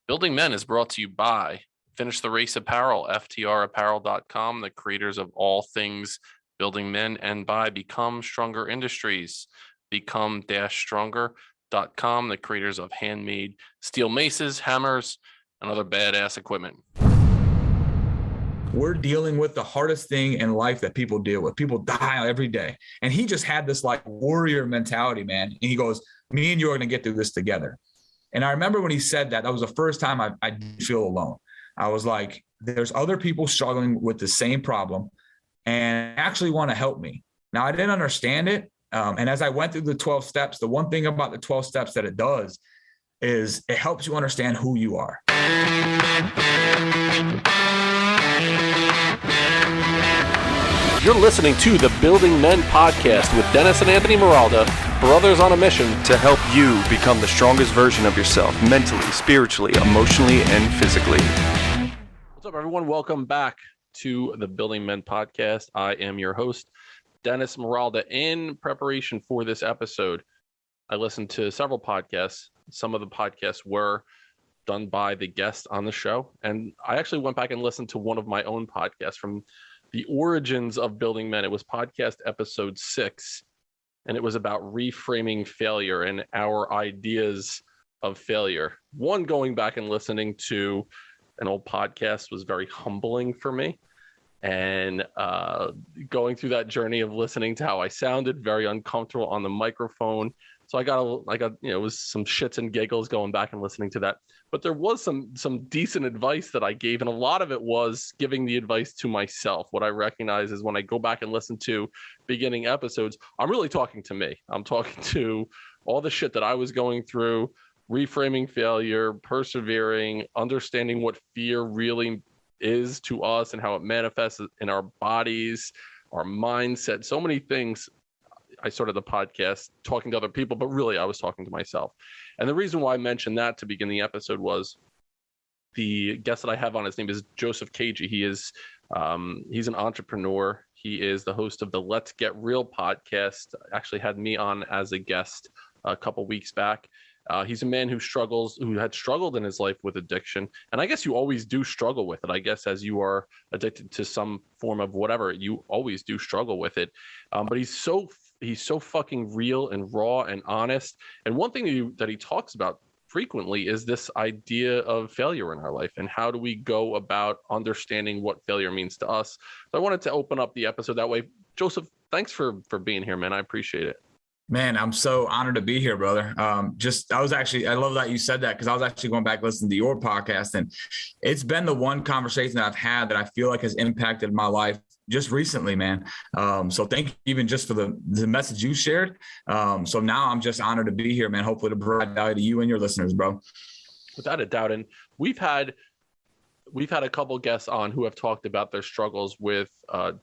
Building Men is brought to you by Finish the Race Apparel, FTRapparel.com, the creators of all things building men, and by Become Stronger Industries, become-stronger.com, the creators of handmade steel maces, hammers, and other badass equipment. We're dealing with the hardest thing in life that people deal with. People die every day. And he just had this like warrior mentality, man. And he goes, me and you are going to get through this together. And I remember when he said that, that was the first time I didn't feel alone. I was like, there's other people struggling with the same problem and actually want to help me. Now, I didn't understand it. And as I went through the 12 steps, the one thing about the 12 steps that it does is it helps you understand who you are. You're listening to the Building Men podcast with Dennis and Anthony Miralda, brothers on a mission to help you become the strongest version of yourself, mentally, spiritually, emotionally, and physically. What's up, everyone? Welcome back to the Building Men podcast. I am your host, Dennis Miralda. In preparation for this episode, I listened to several podcasts. Some of the podcasts were done by the guest on the show, and I actually went back and listened to one of my own podcasts from the origins of Building Men. It was podcast episode 6, and it was about reframing failure and our ideas of failure. One, going back and listening to an old podcast was very humbling for me, and going through that journey of listening to how I sounded very uncomfortable on the microphone. So I got it was some shits and giggles going back and listening to that. But there was some decent advice that I gave, and a lot of it was giving the advice to myself. What I recognize is when I go back and listen to beginning episodes, I'm really talking to me. I'm talking to all the shit that I was going through, reframing failure, persevering, understanding what fear really is to us and how it manifests in our bodies, our mindset, so many things. I started the podcast talking to other people, but really I was talking to myself. And the reason why I mentioned that to begin the episode was the guest that I have on, his name is Joesph Kajy. He's an entrepreneur. He is the host of the Let's Get Real podcast. Actually had me on as a guest a couple weeks back. He's a man who had struggled in his life with addiction. And I guess you always do struggle with it. I guess as you are addicted to some form of whatever, you always do struggle with it. But he's so fucking real and raw and honest. And one thing that he talks about frequently is this idea of failure in our life and how do we go about understanding what failure means to us. So I wanted to open up the episode that way. Joesph, thanks for being here, man. I appreciate it. Man, I'm so honored to be here, brother. I love that you said that, because I was actually going back listening to your podcast, and it's been the one conversation that I've had that I feel like has impacted my life just recently, man. So thank you even just for the message you shared. So now I'm just honored to be here, man. Hopefully to provide value to you and your listeners, bro. Without a doubt. And we've had a couple guests on who have talked about their struggles with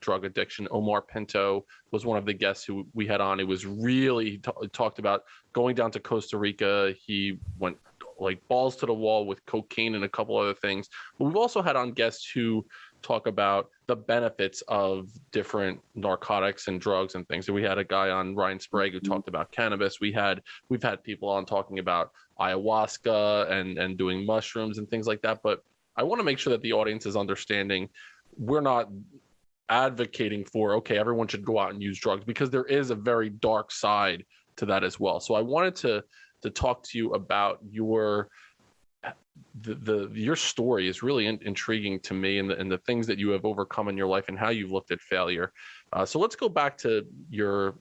drug addiction. Omar Pinto was one of the guests who we had on. It was he talked about going down to Costa Rica. He went like balls to the wall with cocaine and a couple other things. But we've also had on guests who talk about the benefits of different narcotics and drugs and things. So we had a guy on, Ryan Sprague, who talked about cannabis. We've had people on talking about ayahuasca and doing mushrooms and things like that. But I want to make sure that the audience is understanding we're not advocating for, okay, everyone should go out and use drugs, because there is a very dark side to that as well. So I wanted to talk to you about your story is really intriguing to me, and the things that you have overcome in your life and how you've looked at failure. So let's go back to your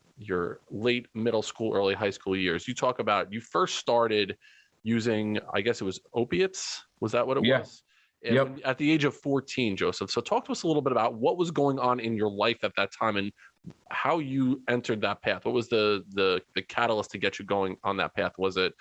late middle school, early high school years. You talk about you first started using, I guess it was opiates. Was that what it was? Yep. At the age of 14, Joesph. So talk to us a little bit about what was going on in your life at that time and how you entered that path. What was the catalyst to get you going on that path? Was it,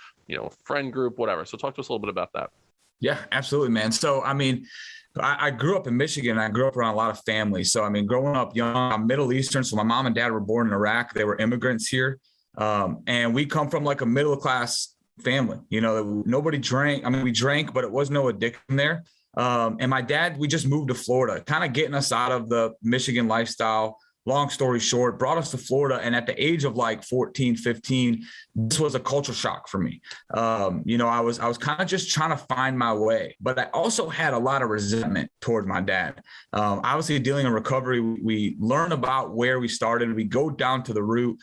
friend group, whatever? So talk to us a little bit about that. Yeah, absolutely, man. So, I grew up in Michigan. I grew up around a lot of families. So, growing up young, I'm Middle Eastern. So my mom and dad were born in Iraq. They were immigrants here. And we come from like a middle-class family. Nobody drank. We drank, but it was no addiction there. And my dad, we just moved to Florida, kind of getting us out of the Michigan lifestyle. long story short, brought us to Florida. And at the age of like 14, 15, this was a culture shock for me. I was kind of just trying to find my way, but I also had a lot of resentment toward my dad. Obviously dealing in recovery, we learn about where we started. We go down to the root.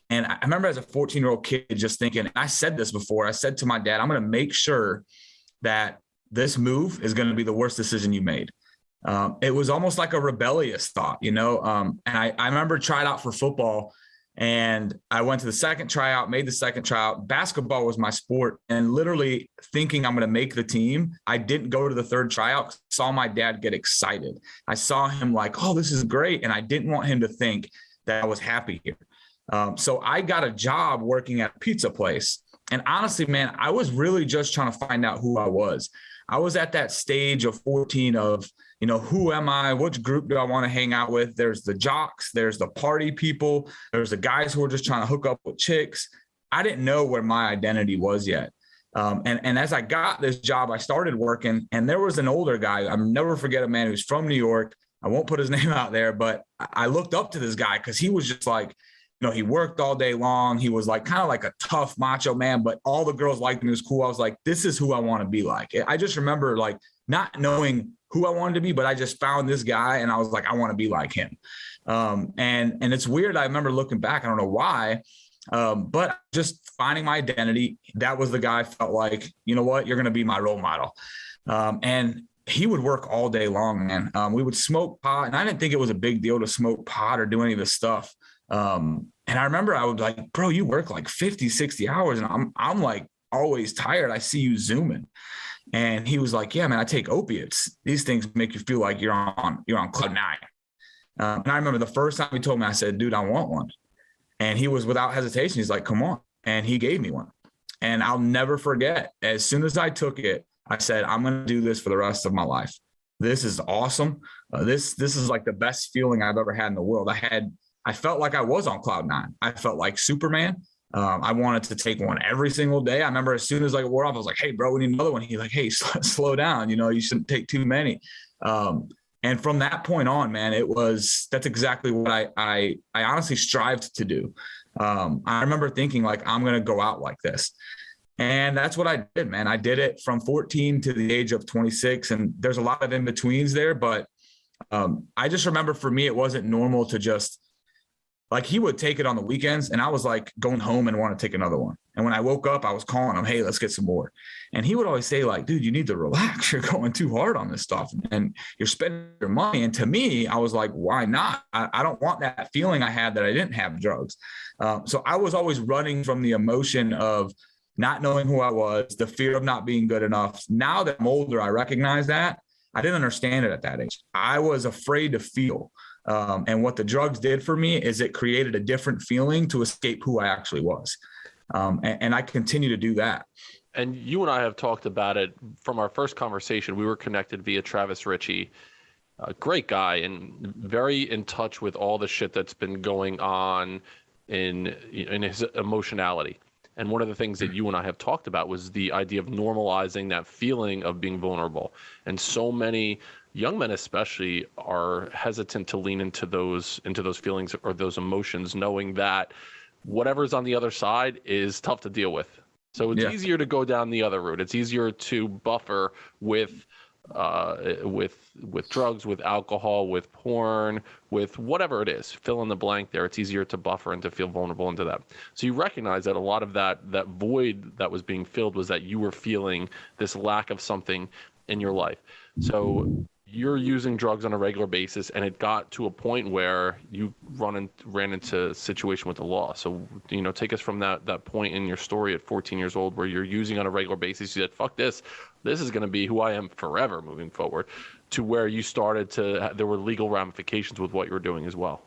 And I remember as a 14-year-old kid just thinking, and I said this before, I said to my dad, I'm going to make sure that this move is going to be the worst decision you made. It was almost like a rebellious thought, and I remember tried out for football, and I went to the second tryout, made the second tryout. Basketball was my sport, and literally thinking I'm going to make the team, I didn't go to the third tryout. Saw my dad get excited. I saw him like, oh, this is great. And I didn't want him to think that I was happy here. So I got a job working at a pizza place. And honestly, man, I was really just trying to find out who I was. I was at that stage of 14 of, who am I? Which group do I want to hang out with? There's the jocks, there's the party people, there's the guys who are just trying to hook up with chicks. I didn't know where my identity was yet. And as I got this job, I started working, and there was an older guy. I'll never forget a man who's from New York. I won't put his name out there, but I looked up to this guy because he was just like, he worked all day long. He was like kind of like a tough macho man, but all the girls liked him. He was cool. I was like, this is who I want to be like. I just remember like not knowing who I wanted to be, but I just found this guy and I was like, I want to be like him. And it's weird. I remember looking back, I don't know why, but just finding my identity. That was the guy I felt like, you know what, you're going to be my role model. And he would work all day long, man. We would smoke pot, and I didn't think it was a big deal to smoke pot or do any of this stuff. And I remember I would like, bro, you work like 50, 60 hours and I'm like always tired. I see you zooming. And he was like, yeah, man, I take opiates. These things make you feel like you're on cloud nine. And I remember the first time he told me, I said, dude, I want one. And he was without hesitation. He's like, come on. And he gave me one. And I'll never forget, as soon as I took it, I said, I'm going to do this for the rest of my life. This is awesome. This is like the best feeling I've ever had in the world. I felt like I was on cloud nine. I felt like Superman. I wanted to take one every single day. I remember as soon as I wore off, I was like, hey, bro, we need another one. He's like, hey, slow down. You shouldn't take too many. And from that point on, man, that's exactly what I honestly strived to do. I remember thinking like, I'm going to go out like this. And that's what I did, man. I did it from 14 to the age of 26. And there's a lot of in-betweens there. But I just remember for me, it wasn't normal to just, like, he would take it on the weekends and I was like going home and want to take another one. And when I woke up, I was calling him, hey, let's get some more. And he would always say like, dude, you need to relax. You're going too hard on this stuff and you're spending your money. And to me, I was like, why not? I don't want that feeling I had that I didn't have drugs. So I was always running from the emotion of not knowing who I was, the fear of not being good enough. Now that I'm older, I recognize that. I didn't understand it at that age. I was afraid to feel. And what the drugs did for me is it created a different feeling to escape who I actually was. And I continue to do that. And you and I have talked about it from our first conversation. We were connected via Travis Ritchie, a great guy and very in touch with all the shit that's been going on in his emotionality. And one of the things that you and I have talked about was the idea of normalizing that feeling of being vulnerable. And so many young men especially are hesitant to lean into those feelings or those emotions, knowing that whatever's on the other side is tough to deal with. So it's easier to go down the other route. It's easier to buffer with drugs, with alcohol, with porn, with whatever it is. Fill in the blank there. It's easier to buffer and to feel vulnerable into that. So you recognize that a lot of that void that was being filled was that you were feeling this lack of something in your life. So you're using drugs on a regular basis, and it got to a point where you ran into a situation with the law. So, take us from that point in your story at 14 years old where you're using on a regular basis. You said, fuck this. This is going to be who I am forever moving forward, to where you started there were legal ramifications with what you were doing as well.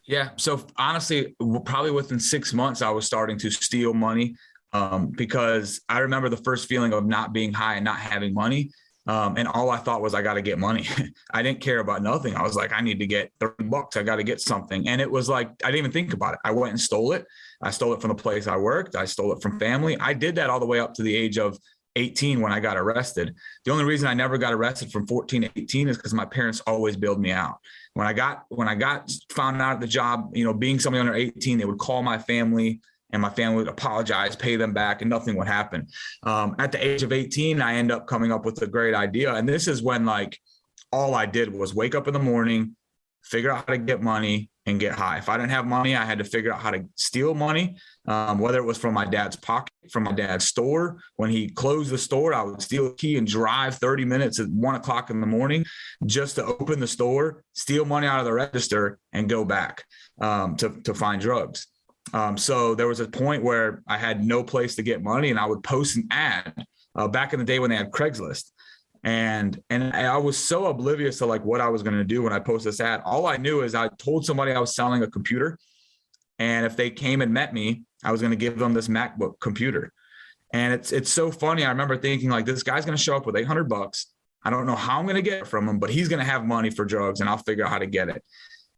Yeah. So honestly, probably within 6 months, I was starting to steal money because I remember the first feeling of not being high and not having money. And all I thought was I got to get money. I didn't care about nothing. I was like, I need to get $30. I got to get something. And it was like, I didn't even think about it. I went and stole it. I stole it from the place I worked. I stole it from family. I did that all the way up to the age of 18 when I got arrested. The only reason I never got arrested from 14 to 18 is because my parents always bailed me out. When I got found out at the job, being somebody under 18, they would call my family and my family would apologize, pay them back, and nothing would happen. At the age of 18, I end up coming up with a great idea. And this is when all I did was wake up in the morning, figure out how to get money and get high. If I didn't have money, I had to figure out how to steal money, whether it was from my dad's pocket, from my dad's store. When he closed the store, I would steal a key and drive 30 minutes at 1 o'clock in the morning just to open the store, steal money out of the register, and go back to find drugs. So there was a point where I had no place to get money, and I would post an ad back in the day when they had Craigslist. And I was so oblivious to what I was going to do when I posted this ad. All I knew is I told somebody I was selling a computer, and if they came and met me, I was going to give them this MacBook computer. And it's so funny. I remember thinking this guy's going to show up with $800. I don't know how I'm going to get it from him, but he's going to have money for drugs, and I'll figure out how to get it.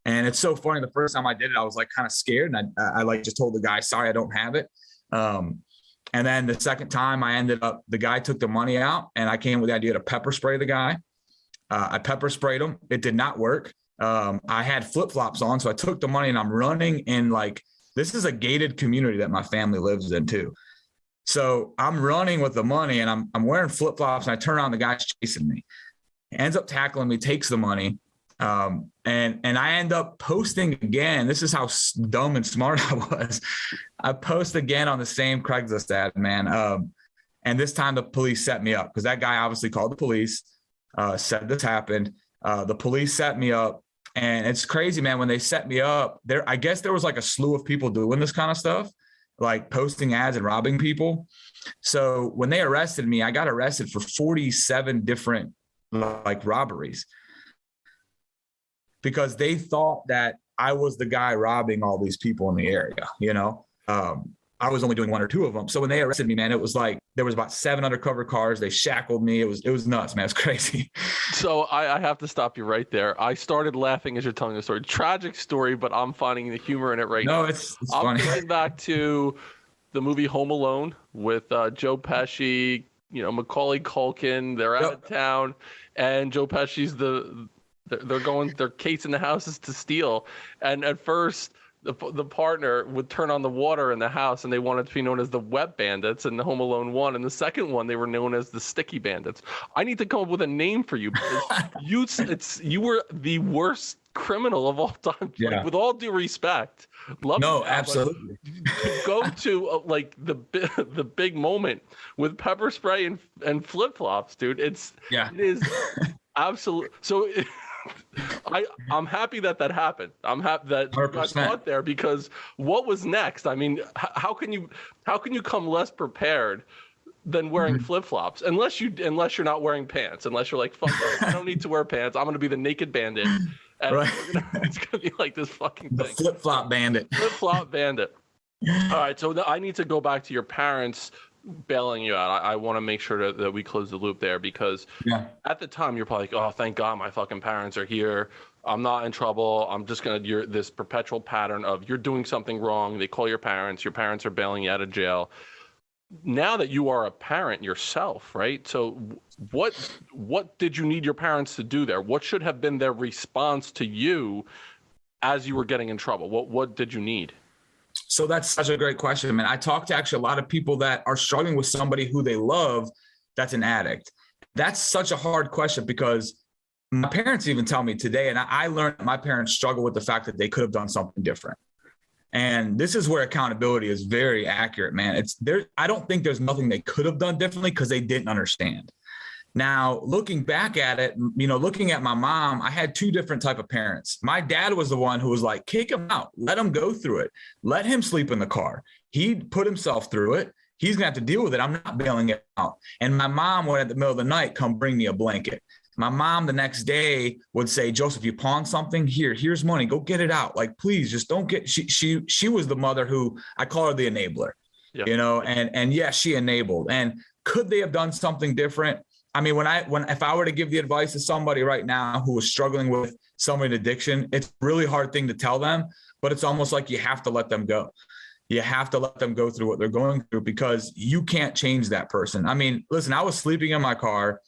And it's so funny. The first time I did it, I was kind of scared, and I just told the guy, sorry, I don't have it. And then the second time the guy took the money out, and I came with the idea to pepper spray the guy. I pepper sprayed him. It did not work. I had flip-flops on. So I took the money and I'm running in this is a gated community that my family lives in too. So I'm running with the money and I'm wearing flip-flops, and I turn around, the guy's chasing me. He ends up tackling me, takes the money. And I end up posting again. This is how dumb and smart I was. I post again on the same Craigslist ad, man. And this time the police set me up because that guy obviously called the police, said this happened. The police set me up, and it's crazy, man. When they set me up I guess there was a slew of people doing this kind of stuff, posting ads and robbing people. So when they arrested me, I got arrested for 47 different robberies, because they thought that I was the guy robbing all these people in the area. I was only doing 1 or 2 of them. So when they arrested me, man, it was there was about 7 undercover cars. They shackled me. It was nuts, man. It's crazy. So I have to stop you right there. I started laughing as you're telling the story. Tragic story, but I'm finding the humor in it right now. No, it's I'm funny. thinking back to the movie Home Alone with Joe Pesci, Macaulay Culkin. They're out of town, and Joe Pesci's they're casing the houses to steal. And at first the partner would turn on the water in the house, and they wanted to be known as the Wet Bandits in the Home Alone 1. And the second one, they were known as the Sticky Bandits. I need to come up with a name for you, because you were the worst criminal of all time. Yeah. With all due respect. Absolutely. To go to the big moment with pepper spray and flip-flops, dude. It is absolute. So I'm happy that happened. I'm happy that you got caught there, because what was next? I mean, how can you come less prepared than wearing flip-flops, unless you're not wearing pants, unless you're fuck it, I don't need to wear pants. I'm going to be the naked bandit. And right. It's going to be this fucking thing. The flip-flop bandit. Flip-flop bandit. All right. So I need to go back to your parents bailing you out. I want to make sure that we close the loop there, because at the time you're probably oh, thank God my fucking parents are here. I'm not in trouble. I'm just going to, this perpetual pattern of you're doing something wrong. They call your parents are bailing you out of jail. Now that you are a parent yourself, right? So what did you need your parents to do there? What should have been their response to you as you were getting in trouble? What did you need? So that's such a great question, man. I talk to actually a lot of people that are struggling with somebody who they love that's an addict. That's such a hard question, because my parents even tell me today, and I learned that my parents struggle with the fact that they could have done something different. And this is where accountability is very accurate, man. I don't think there's nothing they could have done differently, because they didn't understand. Now, looking back at it, looking at my mom, I had 2 different type of parents. My dad was the one who was like, kick him out, let him go through it. Let him sleep in the car. He put himself through it. He's gonna have to deal with it. I'm not bailing it out. And my mom would at the middle of the night come bring me a blanket. My mom the next day would say, Joesph, you pawned something, here's money, go get it out. Please just don't get, she was the mother who, I call her the enabler, and yes, she enabled. And could they have done something different? I mean, if I were to give the advice to somebody right now who is struggling with some addiction, it's a really hard thing to tell them, but it's almost like you have to let them go. You have to let them go through what they're going through, because you can't change that person. I mean, listen, I was sleeping in my car,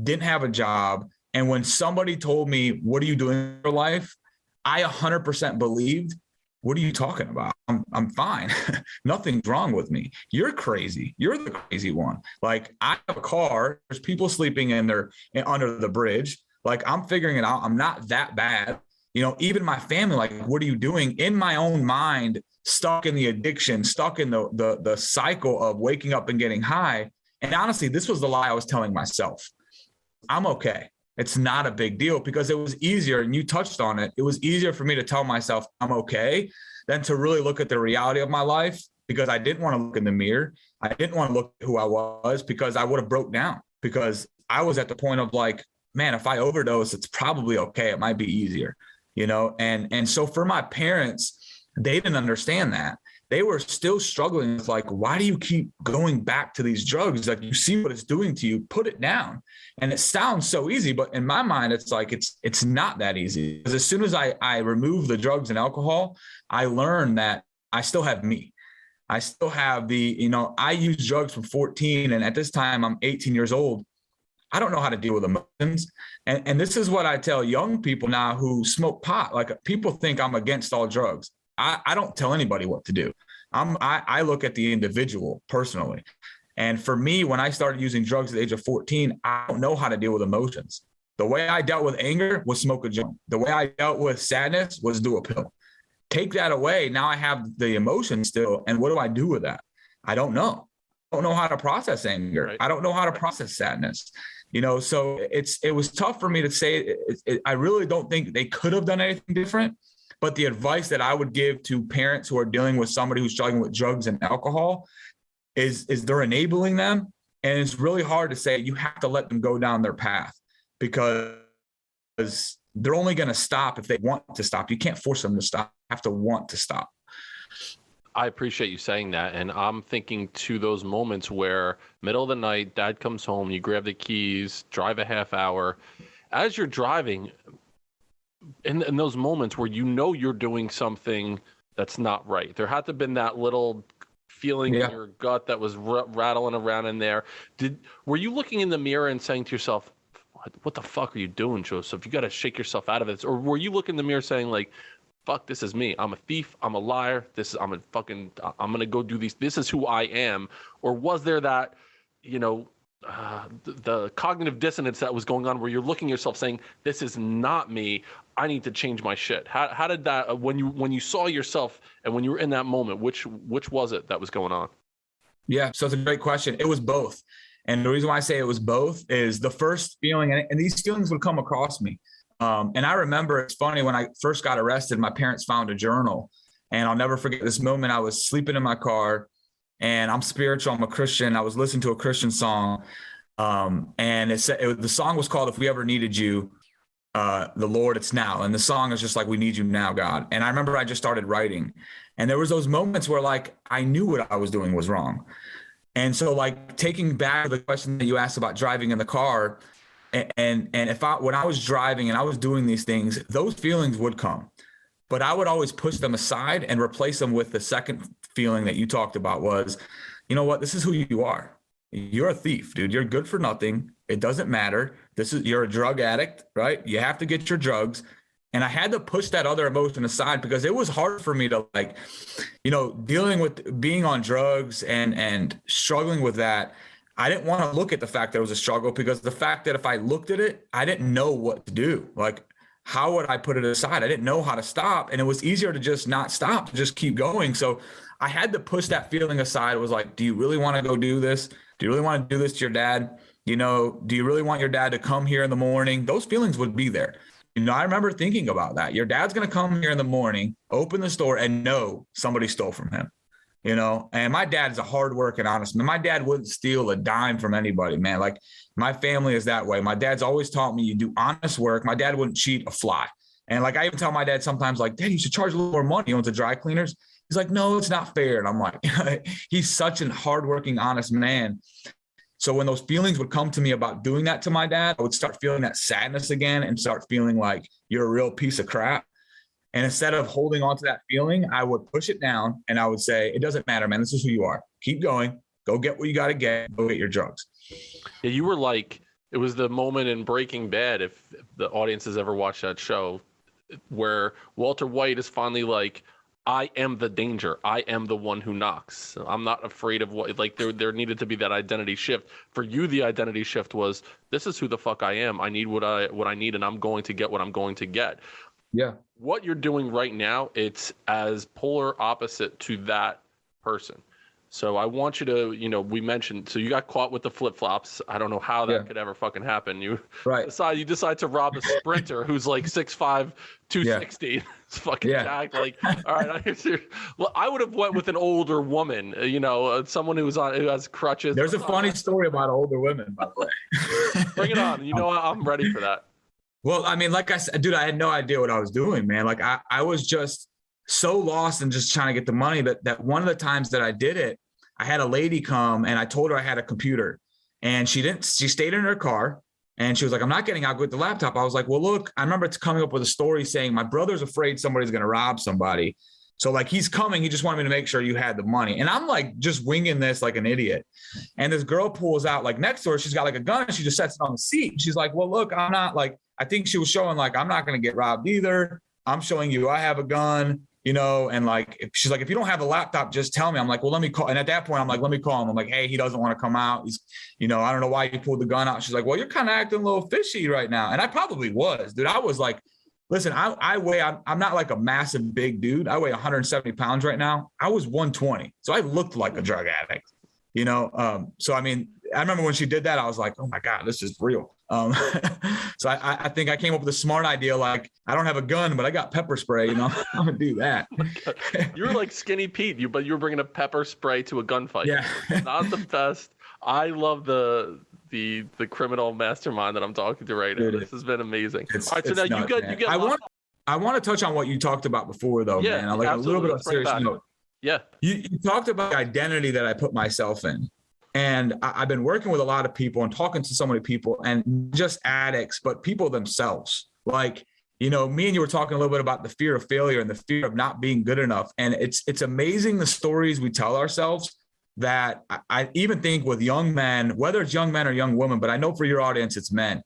didn't have a job. And when somebody told me, what are you doing in your life? I 100% believed, what are you talking about? I'm fine. Nothing's wrong with me. You're crazy. You're the crazy one. Like, I have a car. There's people sleeping in there under the bridge. Like, I'm figuring it out. I'm not that bad. You know, even my family, like, what are you doing? In my own mind, stuck in the addiction, stuck in the cycle of waking up and getting high. And honestly, this was the lie I was telling myself. I'm okay. It's not a big deal, because it was easier, and you touched on it. It was easier for me to tell myself I'm okay than to really look at the reality of my life, because I didn't want to look in the mirror. I didn't want to look at who I was, because I would have broke down, because I was at the point of like, man, if I overdose, it's probably okay. It might be easier, you know? And so for my parents, they didn't understand that. They were still struggling with like, why do you keep going back to these drugs? Like, you see what it's doing to you, put it down. And it sounds so easy, but in my mind, it's like, it's not that easy. Because as soon as I remove the drugs and alcohol, I learned that I still have me. I still have I used drugs from 14. And at this time I'm 18 years old. I don't know how to deal with emotions. And this is what I tell young people now who smoke pot. Like, people think I'm against all drugs. I don't tell anybody what to do. I look at the individual personally. And for me, when I started using drugs at the age of 14, I don't know how to deal with emotions. The way I dealt with anger was smoke a joint. The way I dealt with sadness was do a pill. Take that away. Now I have the emotion still. And what do I do with that? I don't know. I don't know how to process anger. Right. I don't know how to process sadness. So it was tough for me to say. I really don't think they could have done anything different. But the advice that I would give to parents who are dealing with somebody who's struggling with drugs and alcohol is they're enabling them. And it's really hard to say you have to let them go down their path, because they're only going to stop if they want to stop. You can't force them to stop. You have to want to stop. I appreciate you saying that. And I'm thinking to those moments where middle of the night, dad comes home, you grab the keys, drive a half hour. As you're driving, in those moments where you're doing something that's not right, there had to have been that little feeling in your gut that was rattling around in there. Were you looking in the mirror and saying to yourself, what the fuck are you doing, Joesph? You got to shake yourself out of it? Or were you looking in the mirror saying like, fuck, this is me. I'm a thief. I'm a liar. I'm going to go do these. This is who I am. Or was there that, the cognitive dissonance that was going on where you're looking at yourself saying, this is not me. I need to change my shit. How did that, when you saw yourself and when you were in that moment, which was it that was going on? Yeah. So it's a great question. It was both. And the reason why I say it was both is the first feeling, and these feelings would come across me. And I remember, it's funny, when I first got arrested, my parents found a journal, and I'll never forget this moment. I was sleeping in my car, and I'm spiritual. I'm a Christian. I was listening to a Christian song. And the song was called "If We Ever Needed You, the Lord, It's Now." And the song is just like, "We need you now, God." And I remember I just started writing, and there was those moments where like, I knew what I was doing was wrong. And so like, taking back the question that you asked about driving in the car, and when I was driving and I was doing these things, those feelings would come, but I would always push them aside and replace them with the second feeling that you talked about was, you know what, this is who you are. You're a thief, dude. You're good for nothing. It doesn't matter. You're a drug addict, right? You have to get your drugs. And I had to push that other emotion aside, because it was hard for me to dealing with being on drugs and struggling with that. I didn't want to look at the fact that it was a struggle, because the fact that if I looked at it, I didn't know what to do. Like, how would I put it aside? I didn't know how to stop. And it was easier to just not stop, to just keep going. So I had to push that feeling aside. It was like, do you really want to go do this? Do you really want to do this to your dad? Do you really want your dad to come here in the morning? Those feelings would be there. I remember thinking about that. Your dad's going to come here in the morning, open the store, and know somebody stole from him. And my dad is a hard working, honest man. My dad wouldn't steal a dime from anybody, man. Like, my family is that way. My dad's always taught me you do honest work. My dad wouldn't cheat a fly. And like, I even tell my dad sometimes, like, Dad, you should charge a little more money. He owns a dry cleaners. He's like, no, it's not fair. And I'm like, he's such an hardworking, honest man. So when those feelings would come to me about doing that to my dad, I would start feeling that sadness again and start feeling like you're a real piece of crap. And instead of holding on to that feeling, I would push it down and I would say, it doesn't matter, man. This is who you are. Keep going. Go get what you got to get. Go get your drugs. Yeah, you were like, it was the moment in Breaking Bad, if the audience has ever watched that show, where Walter White is finally like, I am the danger. I am the one who knocks. I'm not afraid of what, like there needed to be that identity shift. For you, the identity shift was, this is who the fuck I am. I need what I need, and I'm going to get what I'm going to get. Yeah. What you're doing right now, it's as polar opposite to that person. So I want you to, we mentioned, so you got caught with the flip-flops. I don't know how that could ever fucking happen. You decide to rob a sprinter who's like 6'5", 260. Yeah. It's fucking jacked. Like, all right, well, I would have went with an older woman, someone who has crutches. There's a funny story about older women, by the way. Bring it on. I'm ready for that. Well, I mean, like I said, dude, I had no idea what I was doing, man. Like I was just so lost and just trying to get the money that one of the times that I did it, I had a lady come and I told her I had a computer, and she stayed in her car and she was like, I'm not getting out with the laptop. I was like, well, look, I remember coming up with a story saying my brother's afraid somebody's going to rob somebody. So like, he's coming. He just wanted me to make sure you had the money. And I'm like, just winging this like an idiot. And this girl pulls out like next to her. She's got like a gun. And she just sets it on the seat. She's like, well, look, I'm not like, I think she was showing like, I'm not going to get robbed either. I'm showing you I have a gun, and like, she's like, if you don't have a laptop, just tell me. I'm like, well, let me call. And at that point, I'm like, let me call him. I'm like, hey, he doesn't want to come out. He's, I don't know why he pulled the gun out. She's like, well, you're kind of acting a little fishy right now. And I probably was, dude. I was like, listen, I'm not like a massive big dude. I weigh 170 pounds right now. I was 120. So I looked like a drug addict, So, I mean, I remember when she did that, I was like, oh my God, this is real. So I think I came up with a smart idea. Like, I don't have a gun, but I got pepper spray, I'm gonna do that. You're like Skinny Pete, but you were bringing a pepper spray to a gunfight. Yeah. Not the best. I love the criminal mastermind that I'm talking to right now. This has been amazing. All right, so now nuts, you get. I want to touch on what you talked about before, though, man. Like absolutely. A little bit of serious note. Yeah. You talked about the identity that I put myself in. And I've been working with a lot of people and talking to so many people, and just addicts, but people themselves. Like, me and you were talking a little bit about the fear of failure and the fear of not being good enough. And it's amazing the stories we tell ourselves that I even think with young men, whether it's young men or young women, but I know for your audience, it's men.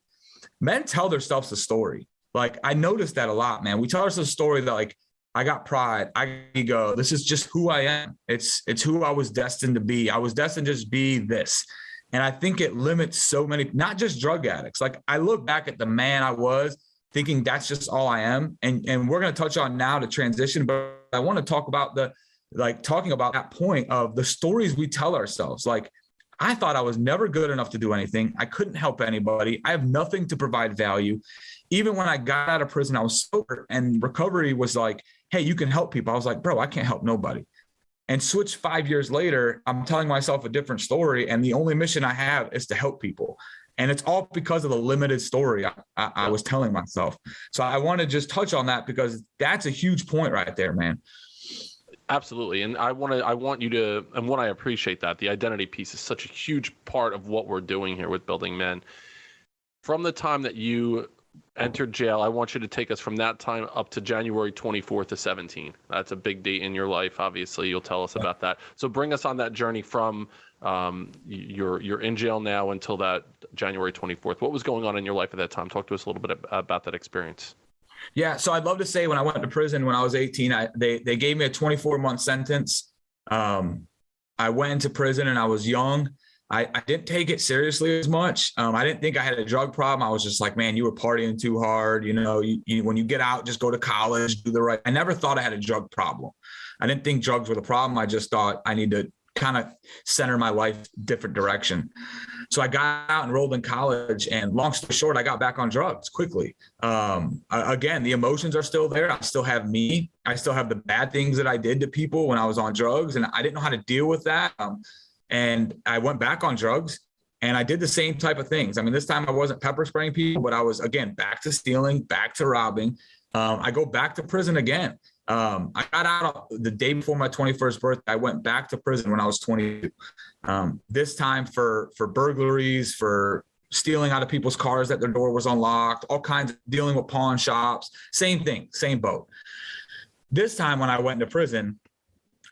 Men tell themselves a story. Like, I noticed that a lot, man. We tell ourselves a story that like, I got pride. I got ego. This is just who I am. It's who I was destined to be. I was destined to just be this. And I think it limits so many, not just drug addicts. Like, I look back at the man I was thinking that's just all I am. And we're going to touch on now to transition, but I want to talk about talking about that point of the stories we tell ourselves. Like, I thought I was never good enough to do anything. I couldn't help anybody. I have nothing to provide value. Even when I got out of prison, I was sober, and recovery was like, hey, you can help people. I was like, bro, I can't help nobody. And switch 5 years later, I'm telling myself a different story. And the only mission I have is to help people. And it's all because of the limited story I was telling myself. So I want to just touch on that because that's a huge point right there, man. Absolutely. And I appreciate that. The identity piece is such a huge part of what we're doing here with Building Men. From the time that you entered jail, I want you to take us from that time up to January 24th of 17. That's a big date in your life. Obviously, you'll tell us about that. So bring us on that journey from you're in jail now until that January 24th. What was going on in your life at that time? Talk to us a little bit about that experience. Yeah. So I'd love to say when I went to prison when I was 18, they gave me a 24-month sentence. I went into prison and I was young. I didn't take it seriously as much. I didn't think I had a drug problem. I was just like, man, you were partying too hard. When you get out, just go to college, do the right. I never thought I had a drug problem. I didn't think drugs were the problem. I just thought I need to kind of center my life different direction. So I got out and enrolled in college, and long story short, I got back on drugs quickly. Again, the emotions are still there. I still have me. I still have the bad things that I did to people when I was on drugs, and I didn't know how to deal with that. And I went back on drugs, and I did the same type of things. I mean, this time I wasn't pepper spraying people, but I was, again, back to stealing, back to robbing. I go back to prison again. I got out the day before my 21st birthday. I went back to prison when I was 22. This time for burglaries, for stealing out of people's cars that their door was unlocked, all kinds of dealing with pawn shops, same thing, same boat. This time when I went into prison,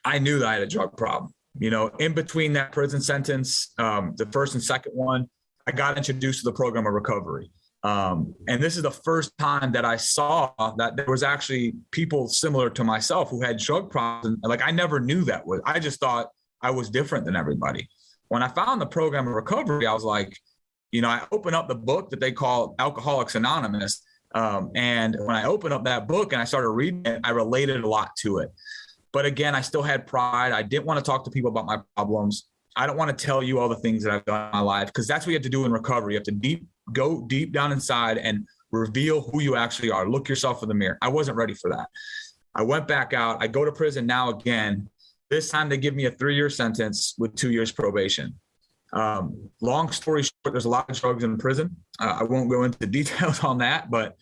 I knew that I had a drug problem. You know, in between that prison sentence, the first and second one, I got introduced to the program of recovery. And this is the first time that I saw that there was actually people similar to myself who had drug problems. And like, I never knew that was, I just thought I was different than everybody. When I found the program of recovery, I was like, you know, I opened up the book that they call Alcoholics Anonymous. And when I opened up that book and I started reading it, I related a lot to it. But again, I still had pride. I didn't want to talk to people about my problems. I don't want to tell you all the things that I've done in my life, because that's what you have to do in recovery. You have to go deep down inside and reveal who you actually are. Look yourself in the mirror. I wasn't ready for that. I went back out. I go to prison now again. This time they give me a 3-year sentence with 2 years probation. Long story short, there's a lot of drugs in prison. I won't go into details on that, but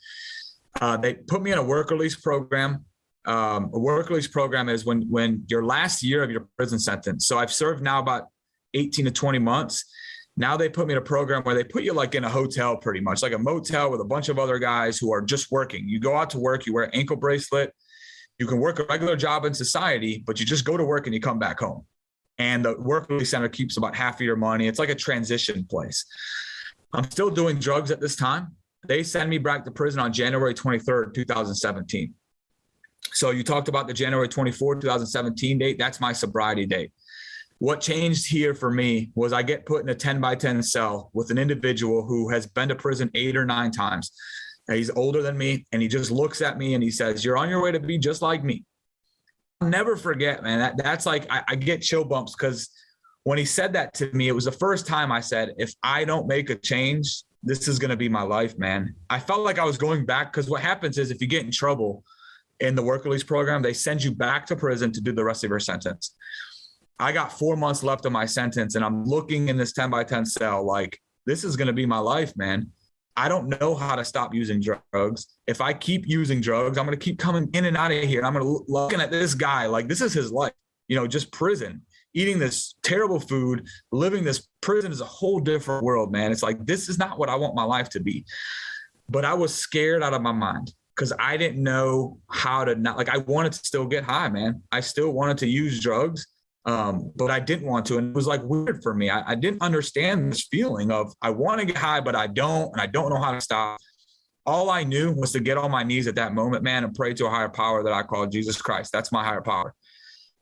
they put me in a work release program. A work release program is when your last year of your prison sentence. So I've served now about 18 to 20 months. Now they put me in a program where they put you like in a hotel, pretty much like a motel with a bunch of other guys who are just working. You go out to work, you wear an ankle bracelet, you can work a regular job in society, but you just go to work and you come back home. And the work release center keeps about half of your money. It's like a transition place. I'm still doing drugs at this time. They send me back to prison on January 23rd, 2017. So you talked about the January 24th, 2017 date. That's my sobriety date. What changed here for me was I get put in a 10 by 10 cell with an individual who has been to prison 8 or 9 times. He's older than me, and he just looks at me and he says, "You're on your way to be just like me." I'll never forget, man. That's like, I get chill bumps, because when he said that to me, it was the first time I said, if I don't make a change, this is going to be my life, man. I felt like I was going back, because what happens is if you get in trouble in the work release program, they send you back to prison to do the rest of your sentence. I got 4 months left of my sentence, and I'm looking in this 10 by 10 cell like, this is going to be my life, man. I don't know how to stop using drugs. If I keep using drugs, I'm going to keep coming in and out of here. I'm going to looking at this guy like this is his life, you know, just prison, eating this terrible food, living this prison is a whole different world, man. It's like, this is not what I want my life to be. But I was scared out of my mind, because I didn't know how to not, like, I wanted to still get high, man. I still wanted to use drugs. But I didn't want to. And it was like weird for me. I didn't understand this feeling of I want to get high, but I don't. And I don't know how to stop. All I knew was to get on my knees at that moment, man, and pray to a higher power that I call Jesus Christ. That's my higher power.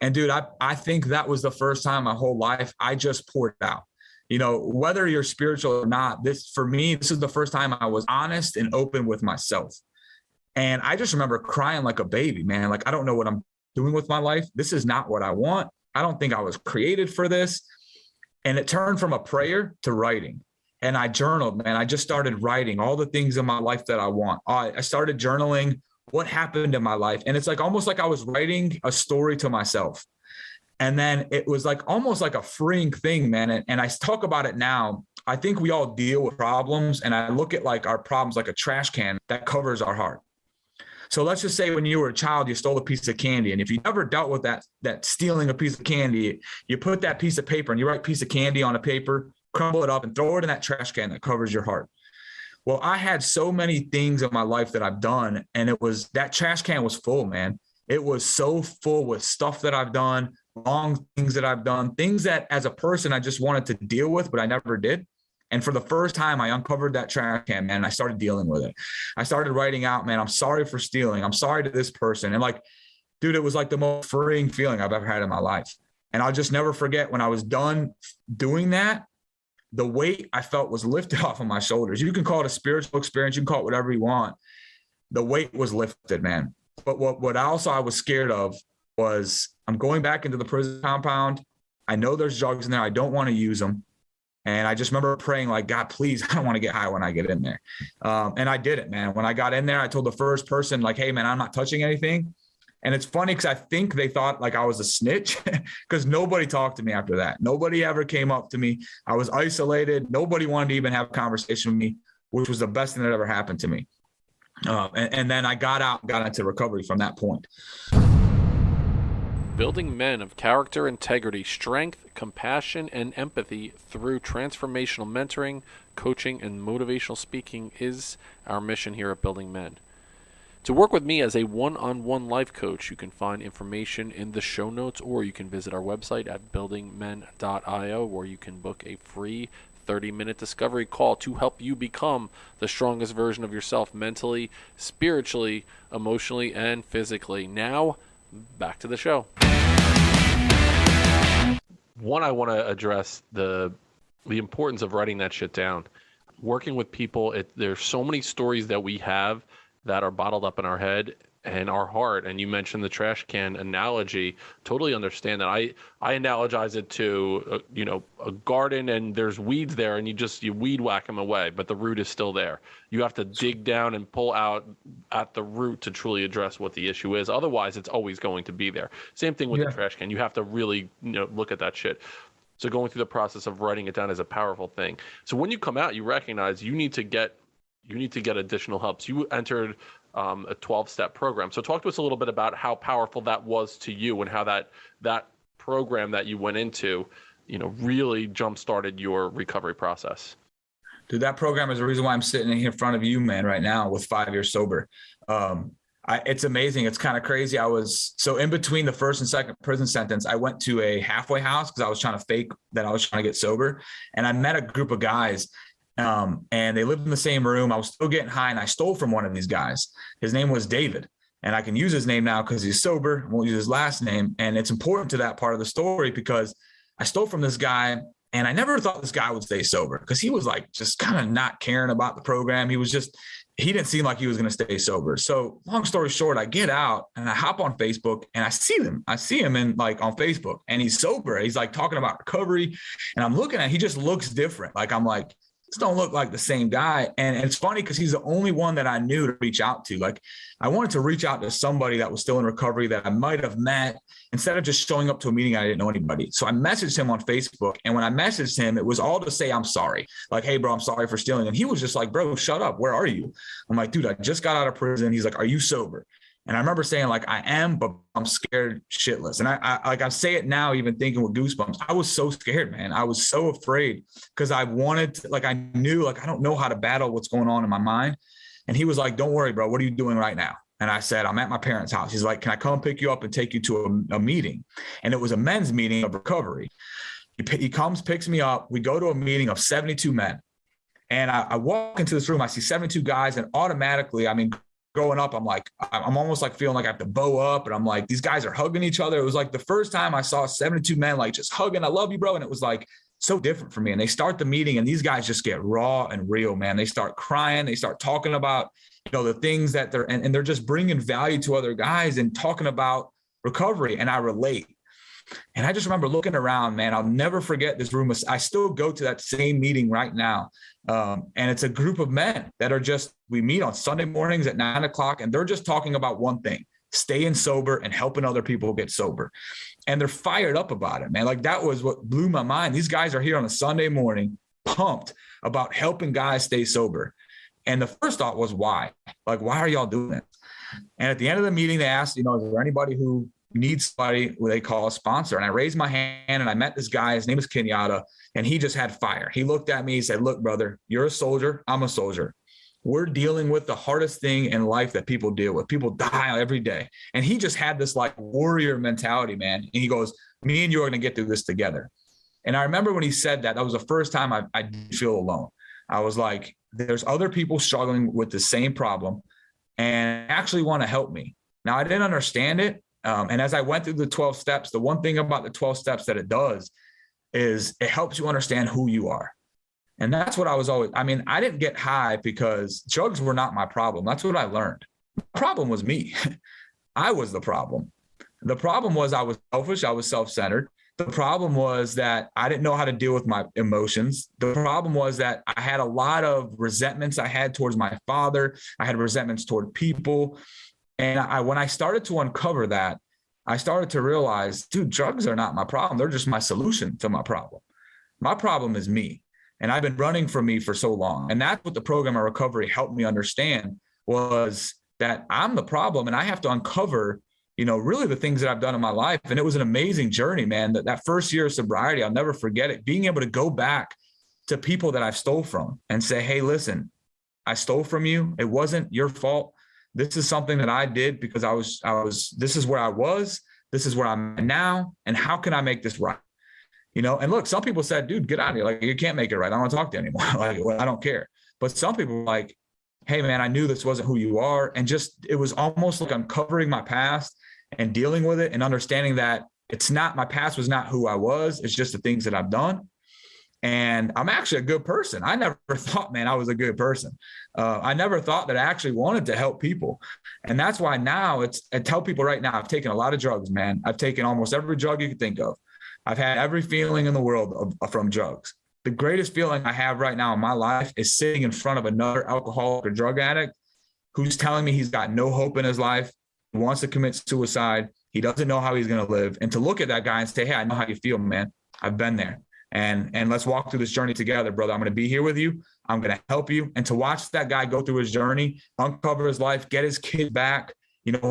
And dude, I think that was the first time my whole life I just poured out. You know, whether you're spiritual or not, this is the first time I was honest and open with myself. And I just remember crying like a baby, man. Like, I don't know what I'm doing with my life. This is not what I want. I don't think I was created for this. And it turned from a prayer to writing. And I journaled, man. I just started writing all the things in my life that I want. I started journaling what happened in my life. And it's like almost like I was writing a story to myself. And then it was like almost like a freeing thing, man. And I talk about it now. I think we all deal with problems. And I look at like our problems like a trash can that covers our heart. So let's just say when you were a child, you stole a piece of candy. And if you never dealt with that stealing a piece of candy, you put that piece of paper and you write piece of candy on a paper, crumble it up and throw it in that trash can that covers your heart. Well, I had so many things in my life that I've done. And that trash can was full, man. It was so full with stuff that I've done, wrong things that I've done, things that as a person I just wanted to deal with, but I never did. And for the first time, I uncovered that trash can, man, and I started dealing with it. I started writing out, man, I'm sorry for stealing. I'm sorry to this person. And like, dude, it was like the most freeing feeling I've ever had in my life. And I'll just never forget when I was done doing that, the weight I felt was lifted off of my shoulders. You can call it a spiritual experience. You can call it whatever you want. The weight was lifted, man. But what I was scared of was I'm going back into the prison compound. I know there's drugs in there. I don't want to use them. And I just remember praying like, God, please, I don't want to get high when I get in there. And I did it, man. When I got in there, I told the first person like, hey, man, I'm not touching anything. And it's funny because I think they thought like I was a snitch because nobody talked to me after that. Nobody ever came up to me. I was isolated. Nobody wanted to even have a conversation with me, which was the best thing that ever happened to me. And then I got out, got into recovery from that point. Building men of character, integrity, strength, compassion, and empathy through transformational mentoring, coaching, and motivational speaking is our mission here at Building Men. To work with me as a one-on-one life coach, you can find information in the show notes, or you can visit our website at buildingmen.io, where you can book a free 30-minute discovery call to help you become the strongest version of yourself mentally, spiritually, emotionally, and physically. Now, back to the show. One, I want to address the importance of writing that shit down. Working with people, there's so many stories that we have that are bottled up in our head and our heart. And you mentioned the trash can analogy. Totally understand that. I analogize it to a garden, and there's weeds there, and you weed whack them away, but the root is still there. You have to dig down and pull out at the root to truly address what the issue is. Otherwise, it's always going to be there. Same thing with the trash can. You have to really look at that shit. So going through the process of writing it down is a powerful thing. So when you come out, you recognize you need to get additional help. So you entered a 12-step program. So talk to us a little bit about how powerful that was to you, and how that program that you went into, really jump-started your recovery process. Dude, that program is the reason why I'm sitting in here in front of you, man, right now with 5 years sober. It's amazing. It's kind of crazy. So in between the first and second prison sentence, I went to a halfway house because I was trying to fake that I was trying to get sober. And I met a group of guys, and they lived in the same room. I was still getting high, and I stole from one of these guys. His name was David, and I can use his name now because he's sober. I won't use his last name. And it's important to that part of the story because I stole from this guy, and I never thought this guy would stay sober because he was like just kind of not caring about the program. He didn't seem like he was going to stay sober. So long story short, I get out and I hop on Facebook and I see him on Facebook, and he's sober. He's like talking about recovery, and I'm looking at, he just looks different. I'm like, this don't look like the same guy. And it's funny because he's the only one that I knew to reach out to. Like, I wanted to reach out to somebody that was still in recovery that I might have met instead of just showing up to a meeting. I didn't know anybody. So I messaged him on Facebook. And when I messaged him, it was all to say, I'm sorry. Like, hey, bro, I'm sorry for stealing. And he was just like, bro, shut up. Where are you? I'm like, dude, I just got out of prison. He's like, are you sober? And I remember saying, like, I am, but I'm scared shitless. And I say it now, even thinking with goosebumps. I was so scared, man. I was so afraid because I wanted to, I knew, I don't know how to battle what's going on in my mind. And he was like, don't worry, bro. What are you doing right now? And I said, I'm at my parents' house. He's like, can I come pick you up and take you to a meeting? And it was a men's meeting of recovery. He comes, picks me up. We go to a meeting of 72 men. And I walk into this room. I see 72 guys. And automatically, growing up, I'm almost like feeling like I have to bow up, and I'm like, these guys are hugging each other. It was like the first time I saw 72 men like just hugging, I love you, bro. And it was like so different for me. And they start the meeting, and these guys just get raw and real, man. They start crying. They start talking about, the things that and they're just bringing value to other guys and talking about recovery. And I relate. And I just remember looking around, man. I'll never forget this room. I still go to that same meeting right now. And it's a group of men that are we meet on Sunday mornings at 9:00, and they're just talking about one thing: staying sober and helping other people get sober. And they're fired up about it, man. Like, that was what blew my mind. These guys are here on a Sunday morning, pumped about helping guys stay sober. And the first thought was, why? Like, why are y'all doing this? And at the end of the meeting, they asked, is there anybody who needs somebody who they call a sponsor? And I raised my hand, and I met this guy. His name is Kajy, and he just had fire. He looked at me, he said, look, brother, you're a soldier. I'm a soldier. We're dealing with the hardest thing in life that people deal with. People die every day. And he just had this warrior mentality, man. And he goes, me and you are going to get through this together. And I remember when he said that, that was the first time I didn't feel alone. I was like, there's other people struggling with the same problem and actually want to help me. Now, I didn't understand it. And as I went through the 12 steps, the one thing about the 12 steps that it does is it helps you understand who you are. And that's what I was always, I didn't get high because drugs were not my problem. That's what I learned. The problem was me. I was the problem. The problem was I was selfish. I was self-centered. The problem was that I didn't know how to deal with my emotions. The problem was that I had a lot of resentments I had towards my father. I had resentments toward people. And when I started to uncover that, I started to realize, dude, drugs are not my problem. They're just my solution to my problem. My problem is me. And I've been running from me for so long. And that's what the program of recovery helped me understand, was that I'm the problem, and I have to uncover, really the things that I've done in my life. And it was an amazing journey, man. That first year of sobriety, I'll never forget it. Being able to go back to people that I've stole from and say, hey, listen, I stole from you. It wasn't your fault. this is something that I did because this is where I was, this is where I'm at now. And how can I make this right? And look, some people said, dude, get out of here. Like, you can't make it right. I don't want to talk to you anymore. Like, well, I don't care. But some people were like, hey man, I knew this wasn't who you are. And it was almost like uncovering my past and dealing with it and understanding that my past was not who I was. It's just the things that I've done. And I'm actually a good person. I never thought, man, I was a good person. I never thought that I actually wanted to help people. And that's why now I tell people right now, I've taken a lot of drugs, man. I've taken almost every drug you can think of. I've had every feeling in the world from drugs. The greatest feeling I have right now in my life is sitting in front of another alcoholic or drug addict who's telling me he's got no hope in his life, he wants to commit suicide, he doesn't know how he's going to live. And to look at that guy and say, hey, I know how you feel, man. I've been there. And let's walk through this journey together, brother. I'm going to be here with you. I'm going to help you. And to watch that guy go through his journey, uncover his life, get his kid back,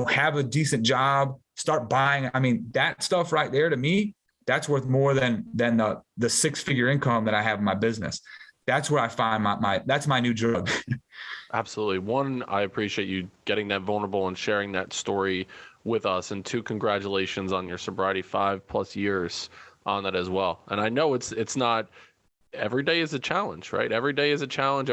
have a decent job, start buying. I mean, that stuff right there, to me, that's worth more than the 6-figure income that I have in my business. That's where I find that's my new drug. Absolutely. One, I appreciate you getting that vulnerable and sharing that story with us. And 2, congratulations on your sobriety, 5+ years on that as well. And I know it's not every day is a challenge, right? Every day is a challenge,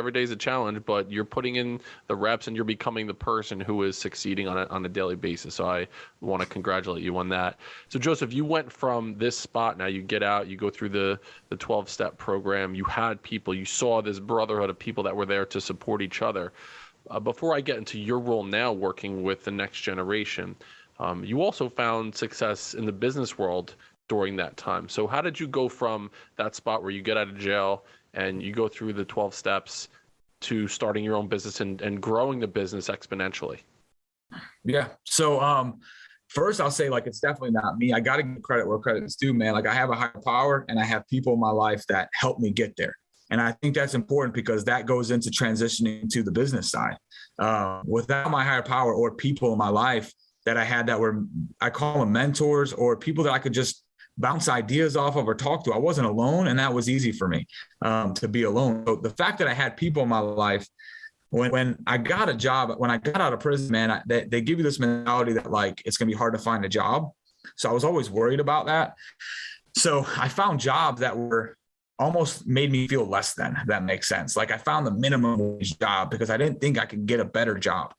but you're putting in the reps and you're becoming the person who is succeeding on a daily basis. So I want to congratulate you on that. So Joesph, you went from this spot, now you get out, you go through the 12-step program, you had people, you saw this brotherhood of people that were there to support each other. Before I get into your role now working with the next generation, you also found success in the business world during that time. So how did you go from that spot where you get out of jail and you go through the 12 steps to starting your own business and growing the business exponentially? Yeah. So first I'll say, like, it's definitely not me. I got to give credit where credit is due, man. Like, I have a higher power and I have people in my life that help me get there. And I think that's important because that goes into transitioning to the business side. Without my higher power or people in my life that I had that were, I call them mentors, or people that I could just bounce ideas off of or talk to. I wasn't alone, and that was easy for me to be alone. So the fact that I had people in my life, when I got a job, when I got out of prison, man, they give you this mentality that, like, it's going to be hard to find a job. So I was always worried about that. So I found jobs that were almost made me feel less than, if that makes sense. Like, I found the minimum wage job because I didn't think I could get a better job.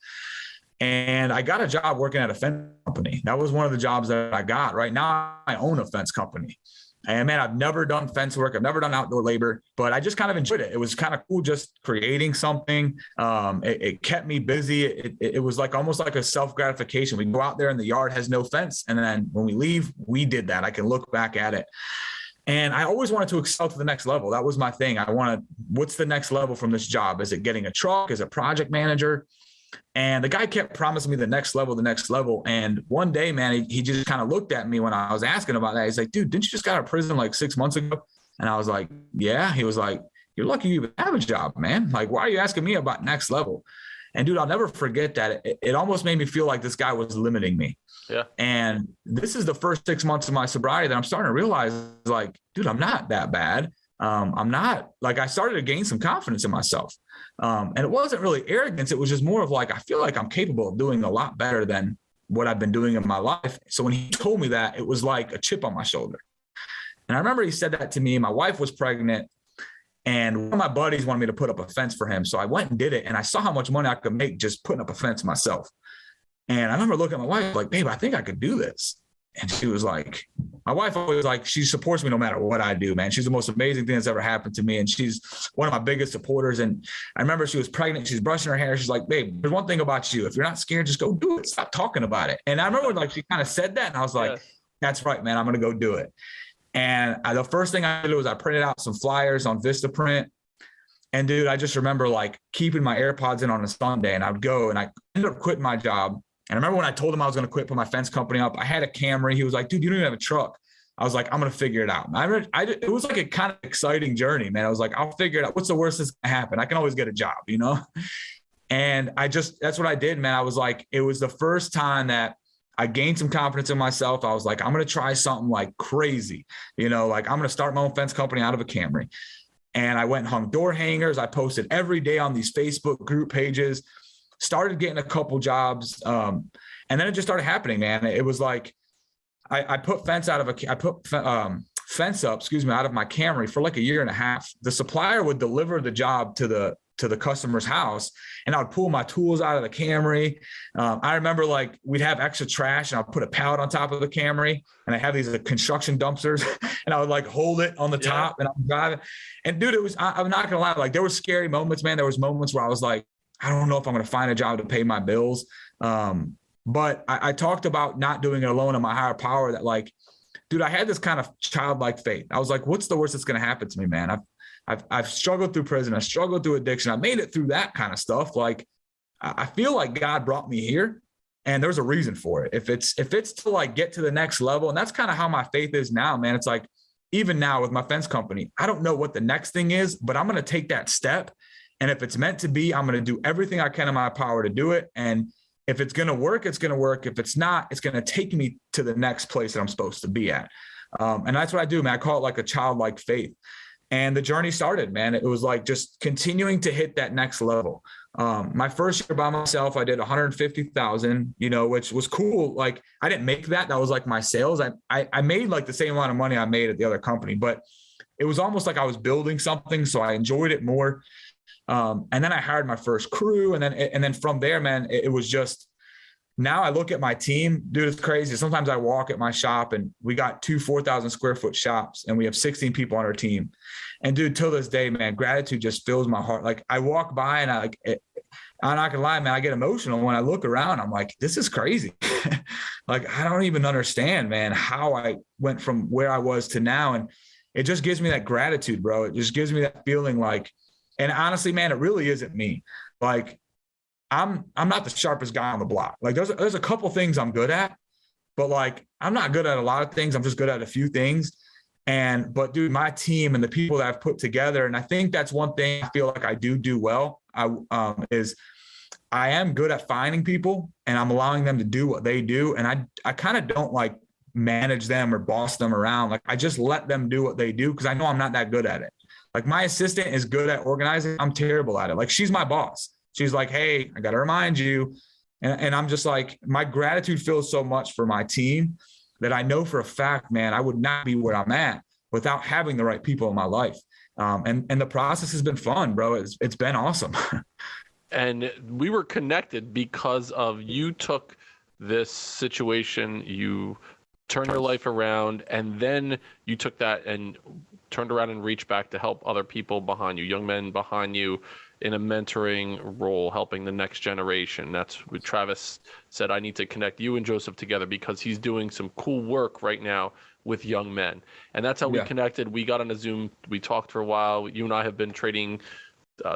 And I got a job working at a fence company. That was one of the jobs that I got. Right now, I own a fence company. And man, I've never done fence work. I've never done outdoor labor, but I just kind of enjoyed it. It was kind of cool just creating something. It kept me busy. It was like almost like a self-gratification. We go out there and the yard has no fence. And then when we leave, we did that. I can look back at it. And I always wanted to excel to the next level. That was my thing. What's the next level from this job? Is it getting a truck? Is it project manager? And the guy kept promising me the next level. And one day, man, he just kind of looked at me when I was asking about that. He's like, dude, didn't you just got out of prison like 6 months ago? And I was like, yeah. He was like, you're lucky you even have a job, man. Like, why are you asking me about next level? And dude, I'll never forget that. It almost made me feel like this guy was limiting me. Yeah. And this is the first 6 months of my sobriety that I'm starting to realize, like, dude, I'm not that bad. I'm not, like, I started to gain some confidence in myself. And it wasn't really arrogance. It was just more of like, I feel like I'm capable of doing a lot better than what I've been doing in my life. So when he told me that, it was like a chip on my shoulder. And I remember he said that to me. My wife was pregnant and one of my buddies wanted me to put up a fence for him. So I went and did it. And I saw how much money I could make just putting up a fence myself. And I remember looking at my wife like, babe, I think I could do this. And she was like, my wife always, like, she supports me no matter what I do, man. She's the most amazing thing that's ever happened to me. And she's one of my biggest supporters. And I remember she was pregnant. She's brushing her hair. She's like, babe, there's one thing about you. If you're not scared, just go do it. Stop talking about it. And I remember, like, she kind of said that. And I was like, That's right, man. I'm going to go do it. And the first thing I did was I printed out some flyers on Vistaprint. And dude, I just remember, like, keeping my AirPods in on a Sunday, and I would go, and I ended up quitting my job. And I remember when I told him I was going to quit, put my fence company up, I had a Camry. He was like, dude, you don't even have a truck. I was like, I'm going to figure it out. It was like a kind of exciting journey, man. I was like, I'll figure it out. What's the worst that's going to happen? I can always get a job, you know? And that's what I did, man. I was like, it was the first time that I gained some confidence in myself. I was like, I'm going to try something like crazy, you know, like I'm going to start my own fence company out of a Camry. And I went and hung door hangers. I posted every day on these Facebook group pages, started getting a couple jobs. And then it just started happening, man. It was like, I put fence up, out of my Camry for like a year and a half. The supplier would deliver the job to the customer's house, and I would pull my tools out of the Camry. I remember like we'd have extra trash, and I'd put a pallet on top of the Camry, and I have these construction dumpsters, and I would like hold it on the top, and I'm driving. And dude, I'm not gonna lie, like there were scary moments, man. There was moments where I was like, I don't know if I'm gonna find a job to pay my bills. But I talked about not doing it alone in my higher power, that like, dude, I had this kind of childlike faith. I was like, what's the worst that's going to happen to me, man? I've struggled through prison. I struggled through addiction. I made it through that kind of stuff. Like, I feel like God brought me here, and there's a reason for it. If it's to like get to the next level, and that's kind of how my faith is now, man. It's like, even now with my fence company, I don't know what the next thing is, but I'm going to take that step. And if it's meant to be, I'm going to do everything I can in my power to do it. And if it's going to work, it's going to work. If it's not, it's going to take me to the next place that I'm supposed to be at. And that's what I do, man. I call it like a childlike faith. And the journey started, man. It was like just continuing to hit that next level. My first year by myself, I did 150,000, which was cool. Like I didn't make that. That was like my sales. I made like the same amount of money I made at the other company, but it was almost like I was building something. So I enjoyed it more. And then I hired my first crew. And then from there, man, it was just, now I look at my team, dude, it's crazy. Sometimes I walk at my shop, and we got 2 4,000 square foot shops, and we have 16 people on our team. And dude, till this day, man, gratitude just fills my heart. Like I walk by, and I'm not gonna lie, man, I get emotional when I look around. I'm like, this is crazy. Like, I don't even understand, man, how I went from where I was to now. And it just gives me that gratitude, bro. It just gives me that feeling like, and honestly, man, it really isn't me. Like, I'm not the sharpest guy on the block. Like there's a couple things I'm good at, but like, I'm not good at a lot of things. I'm just good at a few things. But dude, my team and the people that I've put together, and I think that's one thing I feel like I do well. Is I am good at finding people, and I'm allowing them to do what they do. And I kind of don't like manage them or boss them around. Like I just let them do what they do, because I know I'm not that good at it. Like my assistant is good at organizing. I'm terrible at it. Like she's my boss. She's like, hey, I got to remind you. And I'm just like, my gratitude feels so much for my team that I know for a fact, man, I would not be where I'm at without having the right people in my life. And the process has been fun, bro. It's been awesome. And we were connected because of you took this situation, you turned your life around, and then you took that and turned around and reached back to help other people behind you, young men behind you, in a mentoring role, helping the next generation. That's what Travis said. I need to connect you and Joesph together because he's doing some cool work right now with young men. And that's how we connected. We got on a Zoom. We talked for a while. You and I have been trading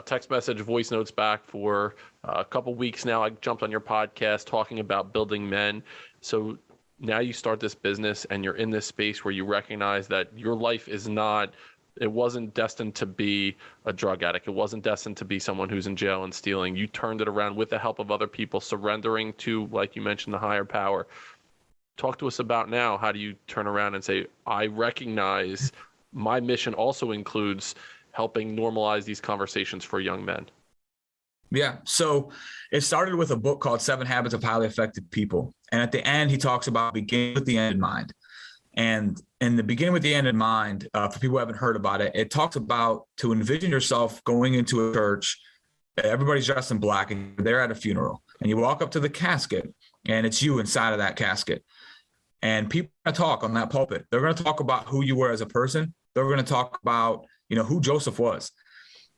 text message, voice notes back for a couple weeks now. I jumped on your podcast talking about building men. So now you start this business, and you're in this space where you recognize that your life is not, it wasn't destined to be a drug addict. It wasn't destined to be someone who's in jail and stealing. You turned it around with the help of other people, surrendering to, like you mentioned, the higher power. Talk to us about now. How do you turn around and say, I recognize my mission also includes helping normalize these conversations for young men? Yeah. So it started with a book called 7 Habits of Highly Effective People. And at the end, he talks about beginning with the end in mind. And in the beginning with the end in mind, for people who haven't heard about it, it talks about to envision yourself going into a church, everybody's dressed in black, and you're there at a funeral, and you walk up to the casket, and it's you inside of that casket. And people are going to talk on that pulpit. They're going to talk about who you were as a person. They're going to talk about, who Joesph was.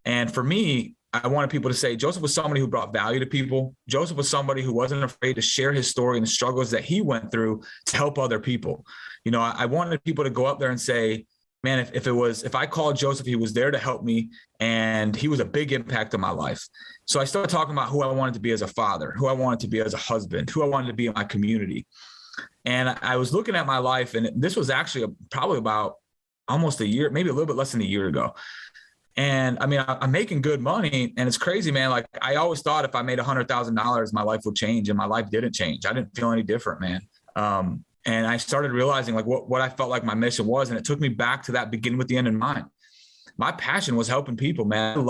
And for me, I wanted people to say Joesph was somebody who brought value to people. Joesph was somebody who wasn't afraid to share his story and the struggles that he went through to help other people. I wanted people to go up there and say, man, if I called Joesph, he was there to help me, and he was a big impact on my life. So I started talking about who I wanted to be as a father, who I wanted to be as a husband, who I wanted to be in my community. And I was looking at my life, and this was actually probably about almost a year, maybe a little bit less than a year ago. And I mean, I'm making good money, and it's crazy, man. Like I always thought if I made $100,000, my life would change, and my life didn't change. I didn't feel any different, man. And I started realizing like what I felt like my mission was. And it took me back to that beginning with the end in mind. My passion was helping people, man.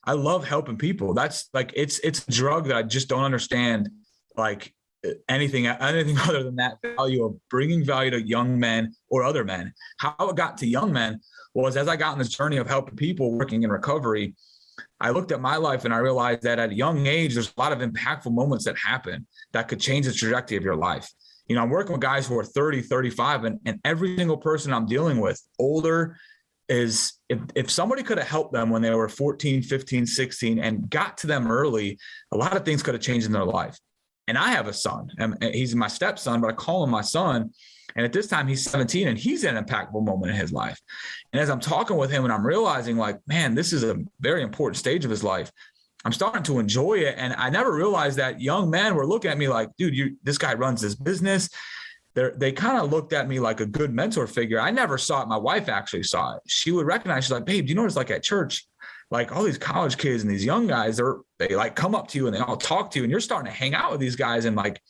I love helping people. That's like, it's a drug that I just don't understand, like anything other than that value of bringing value to young men or other men. How it got to young men was, as I got on this journey of helping people working in recovery, I looked at my life and I realized that at a young age, there's a lot of impactful moments that happen that could change the trajectory of your life. You know, I'm working with guys who are 30, 35, and every single person I'm dealing with older is, if somebody could have helped them when they were 14, 15, 16 and got to them early, a lot of things could have changed in their life. And I have a son, and he's my stepson, but I call him my son. And at this time he's 17 and he's in an impactful moment in his life. And as I'm talking with him and I'm realizing, like, man, this is a very important stage of his life, I'm starting to enjoy it. And I never realized that young men were looking at me like, dude, this guy runs this business. They kind of looked at me like a good mentor figure. I never saw it. My wife actually saw it. She would recognize, she's like, babe, do you notice, like, at church, like all these college kids and these young guys, they like come up to you and they all talk to you, and you're starting to hang out with these guys and like,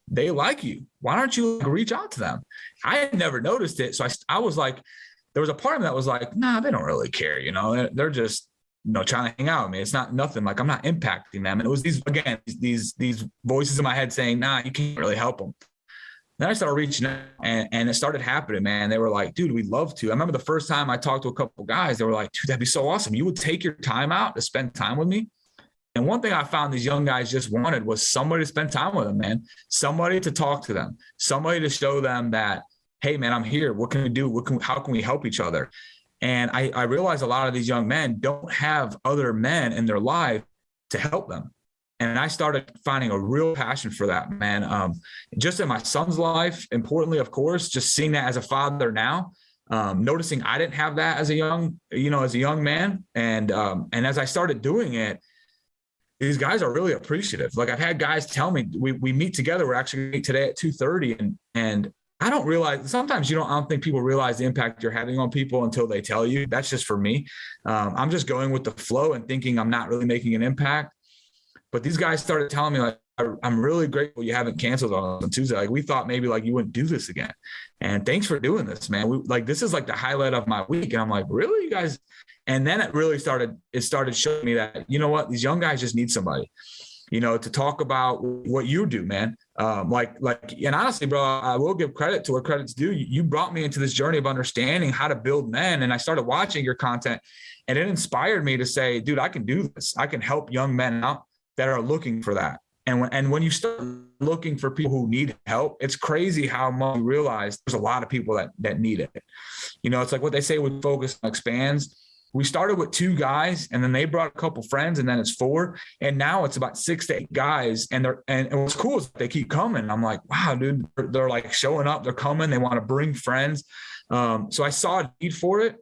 they like you. Why don't you reach out to them? I had never noticed it. So I was like, there was a part of me that was like, nah, they don't really care. You know, they're just, you know, trying to hang out with me. It's not nothing. Like, I'm not impacting them. And it was these voices in my head saying, nah, you can't really help them. Then I started reaching out and it started happening, man. They were like, dude, we'd love to. I remember the first time I talked to a couple of guys, they were like, dude, that'd be so awesome. You would take your time out to spend time with me. And one thing I found these young guys just wanted was somebody to spend time with them, man. Somebody to talk to them, somebody to show them that, hey, man, I'm here. What can we do? How can we help each other? And I realized a lot of these young men don't have other men in their life to help them. And I started finding a real passion for that, man. Just in my son's life, importantly, of course, just seeing that as a father now, noticing I didn't have that as a young man. And as I started doing it, these guys are really appreciative. Like, I've had guys tell me, we meet together. We're actually meet today at 2:30. And I don't realize, sometimes I don't think people realize the impact you're having on people until they tell you. That's just for me. I'm just going with the flow and thinking I'm not really making an impact. But these guys started telling me, like, I'm really grateful you haven't canceled on Tuesday. Like, we thought maybe like you wouldn't do this again. And thanks for doing this, man. This is like the highlight of my week. And I'm like, really, you guys? And then it started showing me that, you know what, these young guys just need somebody, you know, to talk about what you do, man. And honestly, bro, I will give credit to where credit's due. You brought me into this journey of understanding how to build men. And I started watching your content, and it inspired me to say, dude, I can do this. I can help young men out that are looking for that. And when you start looking for people who need help, it's crazy how much you realize there's a lot of people that need it. You know, it's like what they say with Focus Expands. We started with 2 guys, and then they brought a couple friends, and then it's 4. And now it's about 6 to 8 guys. And what's cool is they keep coming. I'm like, wow, dude, they're like showing up, they're coming. They want to bring friends. So I saw a need for it.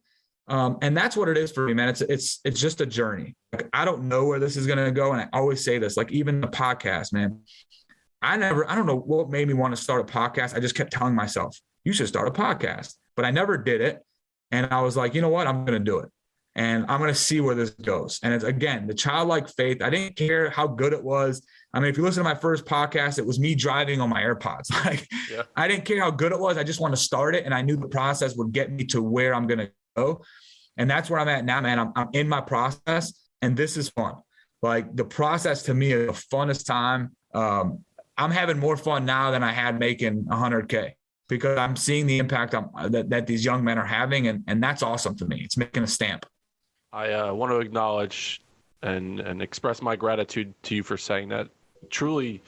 And that's what it is for me, man. It's just a journey. Like, I don't know where this is going to go. And I always say this, like, even the podcast, man, I don't know what made me want to start a podcast. I just kept telling myself, you should start a podcast, but I never did it. And I was like, you know what? I'm going to do it. And I'm going to see where this goes. And it's, again, the childlike faith. I didn't care how good it was. I mean, if you listen to my first podcast, it was me driving on my AirPods. Like, yeah. I didn't care how good it was. I just wanted to start it. And I knew the process would get me to where I'm going to go. And that's where I'm at now, man. I'm in my process, and this is fun. Like, the process to me is the funnest time. I'm having more fun now than I had making 100K, because I'm seeing the impact that these young men are having. And that's awesome to me. It's making a stamp. I want to acknowledge and express my gratitude to you for saying that. Truly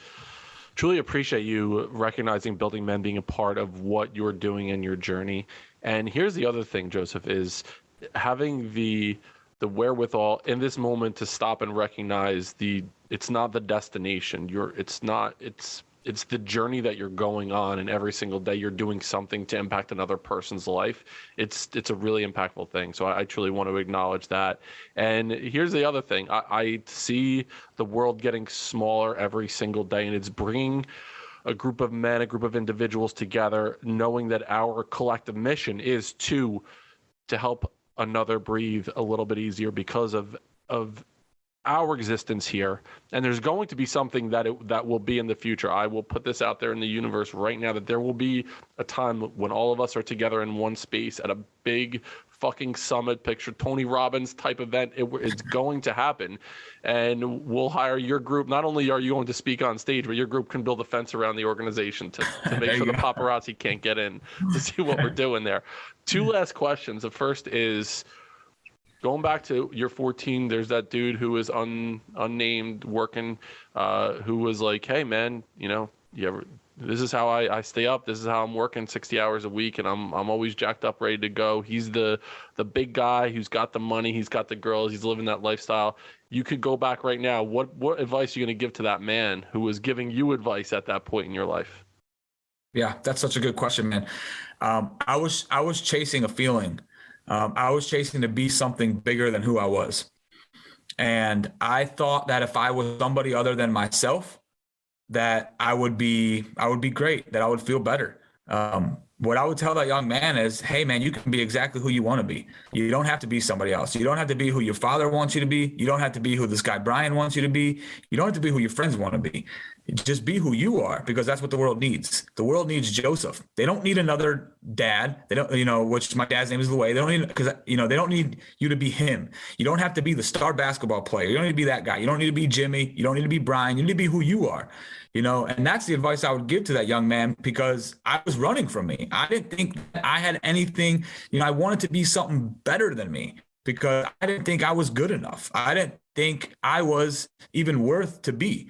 appreciate you recognizing Building Men being a part of what you're doing in your journey. And here's the other thing, Joesph, is having the wherewithal in this moment to stop and recognize it's not the destination. It's the journey that you're going on, and every single day you're doing something to impact another person's life. It's a really impactful thing. So I truly want to acknowledge that. And here's the other thing. I see the world getting smaller every single day, and it's bringing a group of men, a group of individuals together, knowing that our collective mission is to help another breathe a little bit easier because of our existence here. And there's going to be something that will be in the future. I will put this out there in the universe right now, that there will be a time when all of us are together in one space at a big fucking summit, picture Tony Robbins type event. It's going to happen, and we'll hire your group. Not only are you going to speak on stage, but your group can build a fence around the organization to make sure the paparazzi can't get in to see what we're doing there. Two last questions. The first is, going back to your 14, there's that dude who was unnamed working, who was like, hey man, this is how I stay up. This is how I'm working 60 hours a week, and I'm always jacked up, ready to go. He's the big guy who's got the money, he's got the girls, he's living that lifestyle. You could go back right now. What advice are you going to give to that man who was giving you advice at that point in your life? Yeah, that's such a good question, man. I was chasing a feeling. I was chasing to be something bigger than who I was. And I thought that if I was somebody other than myself, that I would be great, that I would feel better. What I would tell that young man is, hey man, you can be exactly who you want to be. You don't have to be somebody else. You don't have to be who your father wants you to be. You don't have to be who this guy Brian wants you to be. You don't have to be who your friends want to be. Just be who you are, because that's what the world needs. The world needs Joesph. They don't need another dad. They don't, which my dad's name is Louis. They don't need, because they don't need you to be him. You don't have to be the star basketball player. You don't need to be that guy. You don't need to be Jimmy. You don't need to be Brian. You need to be who you are. And that's the advice I would give to that young man, because I was running from me. I didn't think I had anything. I wanted to be something better than me, because I didn't think I was good enough. I didn't think I was even worth to be.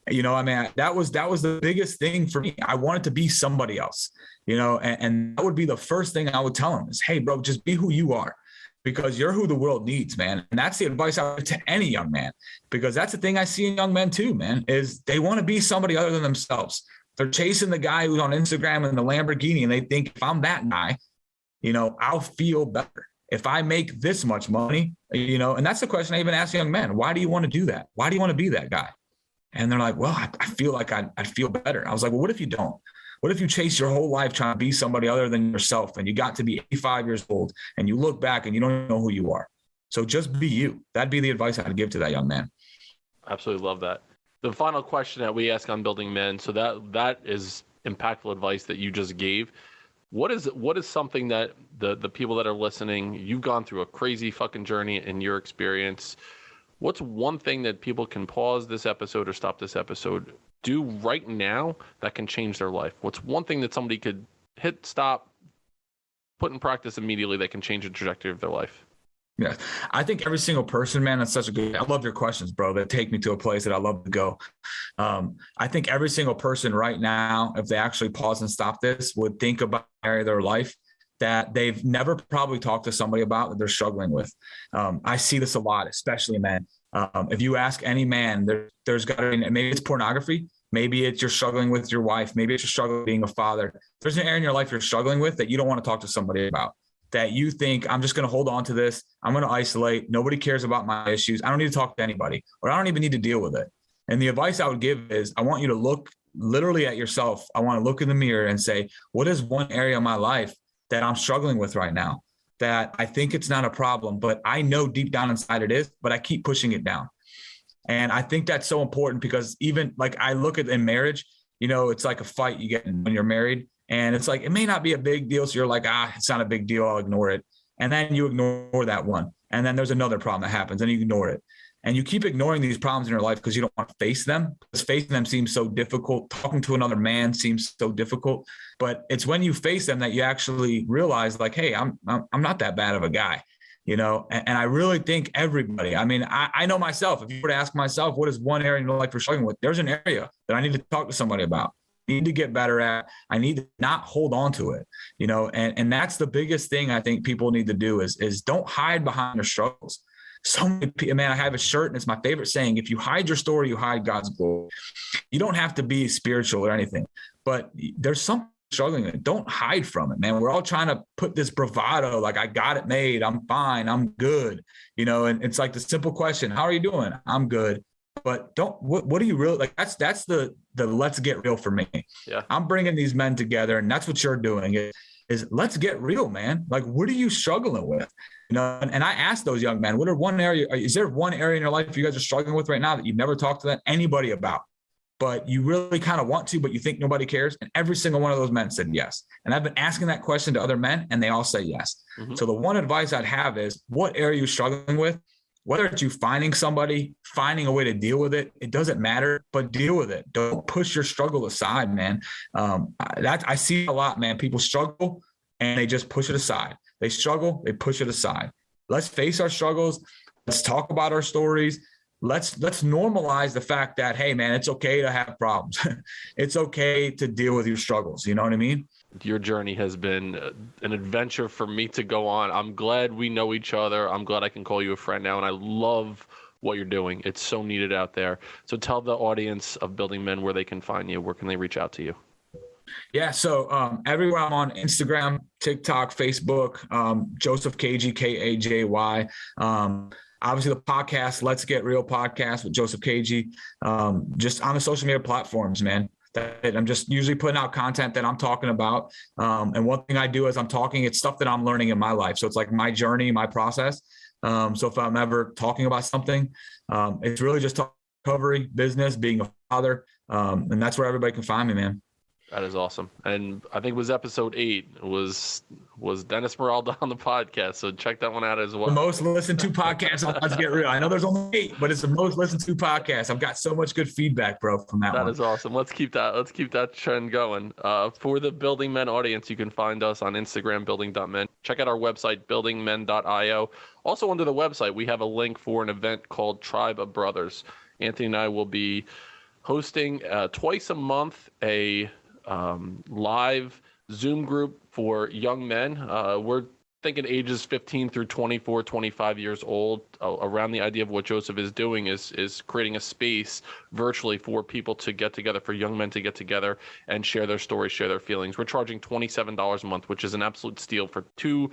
That was the biggest thing for me. I wanted to be somebody else, and that would be the first thing I would tell him is, hey, bro, just be who you are, because you're who the world needs, man. And that's the advice I would give to any young man, because that's the thing I see in young men too, man, is they want to be somebody other than themselves. They're chasing the guy who's on Instagram in the Lamborghini, and they think, if I'm that guy, I'll feel better if I make this much money, and that's the question I even ask young men. Why do you want to do that? Why do you want to be that guy? And they're like, well, I feel like I'd feel better. I was like, well, what if you don't? What if you chase your whole life trying to be somebody other than yourself, and you got to be 85 years old and you look back and you don't know who you are? So just be you. That'd be the advice I'd give to that young man. Absolutely love that. The final question that we ask on Building Men, so that is impactful advice that you just gave. What is something that the people that are listening, you've gone through a crazy fucking journey in your experience. What's one thing that people can pause this episode or stop this episode, do right now that can change their life? What's one thing that somebody could hit stop, put in practice immediately that can change the trajectory of their life? Yeah, I think every single person, man, that's such a good, I love your questions, bro, that take me to a place that I love to go. I think every single person right now, if they actually pause and stop this, would think about an area of their life that they've never probably talked to somebody about, that they're struggling with. I see this a lot, especially men. If you ask any man, there's got to be, maybe it's pornography, maybe it's you're struggling with your wife, maybe it's you're struggling being a father. There's an area in your life you're struggling with that you don't want to talk to somebody about, that you think, I'm just going to hold on to this. I'm going to isolate. Nobody cares about my issues. I don't need to talk to anybody, or I don't even need to deal with it. And the advice I would give is, I want you to look literally at yourself. I want to look in the mirror and say, what is one area of my life that I'm struggling with right now, that I think it's not a problem, but I know deep down inside it is, but I keep pushing it down. And I think that's so important, because even like I look at in marriage, it's like a fight you get when you're married, and it's like, it may not be a big deal. So you're like, it's not a big deal, I'll ignore it. And then you ignore that one. And then there's another problem that happens and you ignore it. And you keep ignoring these problems in your life because you don't want to face them, because facing them seems so difficult. Talking to another man seems so difficult, but it's when you face them that you actually realize, like, hey, I'm not that bad of a guy, And I really think everybody, I know myself, if you were to ask myself, what is one area in your life you're struggling with? There's an area that I need to talk to somebody about. I need to get better at. I need to not hold on to it, and that's the biggest thing I think people need to do is don't hide behind their struggles. So many people, man, I have a shirt and it's my favorite saying, if you hide your story, you hide God's glory. You don't have to be spiritual or anything, but there's something struggling with it. Don't hide from it, man. We're all trying to put this bravado, like, I got it made, I'm fine, I'm good, and it's like the simple question, how are you doing? I'm good. But what do you really like? That's the let's get real for me. Yeah. I'm bringing these men together, and that's what you're doing is let's get real, man. Like, what are you struggling with? And I asked those young men, is there one area in your life you guys are struggling with right now that you've never talked to anybody about? but you really kind of want to, but you think nobody cares. And every single one of those men said yes. And I've been asking that question to other men and they all say yes. Mm-hmm. So the one advice I'd have is, what area are you struggling with? Whether it's you finding somebody, finding a way to deal with it, it doesn't matter, but deal with it. Don't push your struggle aside, man. I see a lot, man. People struggle and they just push it aside. They struggle, they push it aside. Let's face our struggles. Let's talk about our stories. Let's normalize the fact that, hey, man, it's okay to have problems. It's okay to deal with your struggles. You know what I mean? Your journey has been an adventure for me to go on. I'm glad we know each other. I'm glad I can call you a friend now, and I love what you're doing. It's so needed out there. So tell the audience of Building Men where they can find you. Where can they reach out to you? Yeah, so everywhere I'm on Instagram, TikTok, Facebook, Joesph Kajy, Kajy. Obviously, the podcast, Let's Get Real podcast with Joesph Kajy, just on the social media platforms, man. That I'm just usually putting out content that I'm talking about. And one thing I do is I'm talking, it's stuff that I'm learning in my life. So it's like my journey, my process. So if I'm ever talking about something, it's really just recovery, business, being a father. And that's where everybody can find me, man. That is awesome. And I think it was episode 8 was Dennis Meralda on the podcast. So check that one out as well. The most listened to podcast on Let's Get Real. I know there's only 8, but it's the most listened to podcast. I've got so much good feedback, bro, from that one. That is awesome. Let's keep that trend going. For the Building Men audience, you can find us on Instagram, building.men. Check out our website, buildingmen.io. Also under the website, we have a link for an event called Tribe of Brothers. Anthony and I will be hosting twice a month a live Zoom group for young men. We're thinking ages 15 through 24, 25 years old. Around the idea of what Joesph is doing is creating a space virtually for people to get together, for young men to get together and share their stories, share their feelings. We're charging $27 a month, which is an absolute steal for 2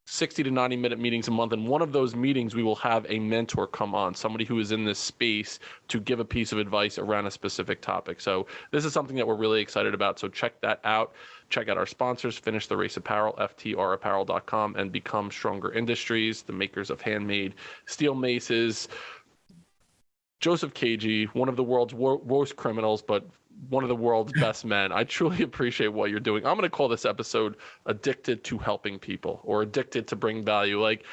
60 to 90 minute meetings a month. And one of those meetings, we will have a mentor come on, somebody who is in this space to give a piece of advice around a specific topic. So this is something that we're really excited about. So check that out. Check out our sponsors, Finish the Race Apparel, FTRapparel.com, and Become Stronger Industries, the makers of handmade steel maces. Joesph Kajy, one of the world's worst criminals, but one of the world's best men. I truly appreciate what you're doing. I'm going to call this episode Addicted to Helping People, or Addicted to Bring Value, like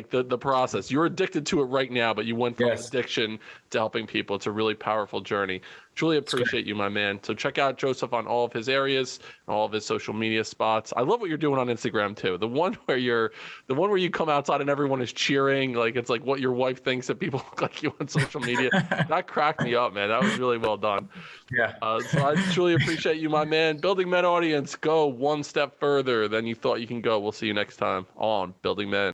the process. You're addicted to it right now, but you went from addiction to helping people. It's a really powerful journey. Truly appreciate you, my man. So check out Joesph on all of his areas, all of his social media spots. I love what you're doing on Instagram too. The one where you come outside and everyone is cheering, like it's like what your wife thinks that people look like you on social media. That cracked me up, man. That was really well done. Yeah. So I truly appreciate you, my man. Building Men audience, go one step further than you thought you can go. We'll see you next time on Building Men.